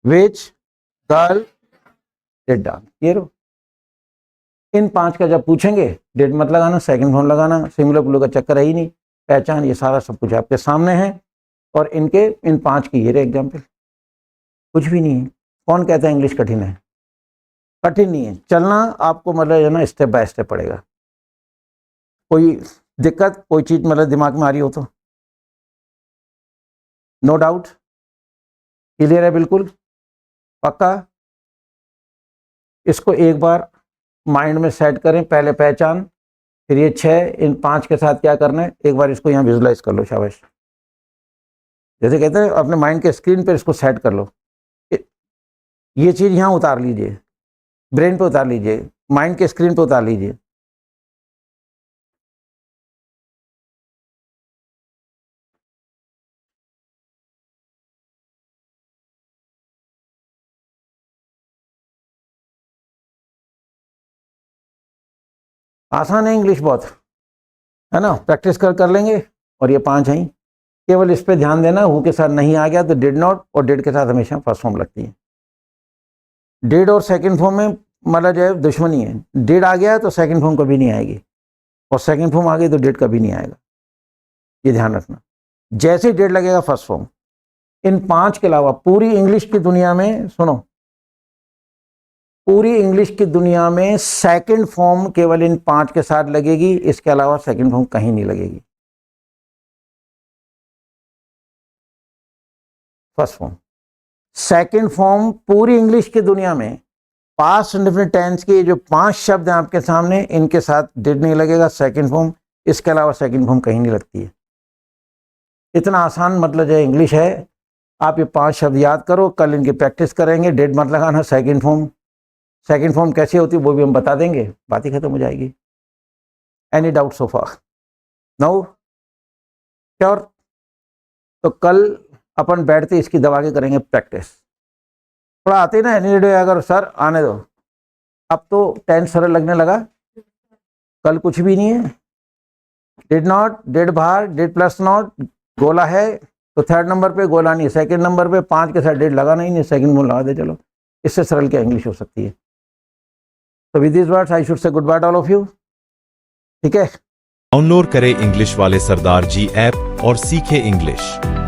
विच गर्ल डिड डांस। ये रो, इन 5 का जब पूछेंगे डिड मत लगाना, सेकंड फॉर्म लगाना, सिंगुलर प्लूरल का चक्कर है ही नहीं, पहचान, ये सारा सब कुछ आपके सामने है। और इनके इन 5 की ये एग्जाम्पल, कुछ भी नहीं है। कौन कहता है इंग्लिश कठिन है? कठिन नहीं है, चलना आपको मतलब है ना स्टेप बाय स्टेप पड़ेगा। कोई दिक्कत, कोई चीज मतलब दिमाग में आ रही हो तो नो डाउट, क्लियर है बिल्कुल पक्का। इसको एक बार माइंड में सेट करें, पहले पहचान, फिर ये 6, इन 5 के साथ क्या करना है, एक बार इसको यहाँ विजुलाइज कर लो, शाबाश। जैसे कहते हैं अपने माइंड के स्क्रीन पर इसको सेट कर लो, ये चीज यहाँ उतार लीजिए, ब्रेन पे उतार लीजिए, माइंड के स्क्रीन पे उतार लीजिए। आसान है इंग्लिश बहुत, है ना, प्रैक्टिस कर लेंगे। और ये 5 हैं, केवल इस पे ध्यान देना, हु के साथ नहीं आ गया तो डिड नॉट, और डिड के साथ हमेशा फर्स्ट फॉर्म लगती है। डिड और सेकंड फॉर्म में मतलब जो है दुश्मनी है, डिड आ गया तो सेकंड फॉर्म कभी नहीं आएगी, और सेकंड फॉर्म आ गई तो डिड कभी नहीं आएगा, ये ध्यान रखना। जैसे डिड लगेगा फर्स्ट फॉर्म। इन 5 के अलावा पूरी इंग्लिश की दुनिया में, सुनो, पूरी इंग्लिश की दुनिया में सेकंड फॉर्म केवल इन 5 के साथ लगेगी, इसके अलावा सेकंड फॉर्म कहीं नहीं लगेगी। फर्स्ट फॉर्म, सेकंड फॉर्म पूरी इंग्लिश की दुनिया में पास्ट इंडेफिनिट टेंस के जो 5 शब्द हैं आपके सामने, इनके साथ डिड नहीं लगेगा सेकंड फॉर्म, इसके अलावा सेकंड फॉर्म कहीं नहीं लगती है। इतना आसान मतलब जो इंग्लिश है। आप ये 5 शब्द याद करो, कल इनकी प्रैक्टिस करेंगे। डिड मत लगाना, सेकंड फॉर्म, सेकंड फॉर्म कैसे होती है वो भी हम बता देंगे, बात ही खत्म हो जाएगी। Any doubt so far? No sure? तो कल अपन बैठते इसकी दबा के करेंगे प्रैक्टिस। थोड़ा आते ना एनी डे, अगर सर आने दो, अब तो टेंस सरल लगने लगा। कल कुछ भी नहीं है, डिड नॉट, डिड बाहर, डिड प्लस नॉट, गोला है तो थर्ड नंबर पे, गोला नहीं सेकंड नंबर पे, 5 के साथ डिड लगाना ही नहीं, सेकंड में लगा दे, चलो इससे सरल क्या इंग्लिश हो सकती है। तो with this words I should say good bye all of you, ठीक है। डाउनलोड करें इंग्लिश वाले सरदार जी ऐप और सीखें इंग्लिश।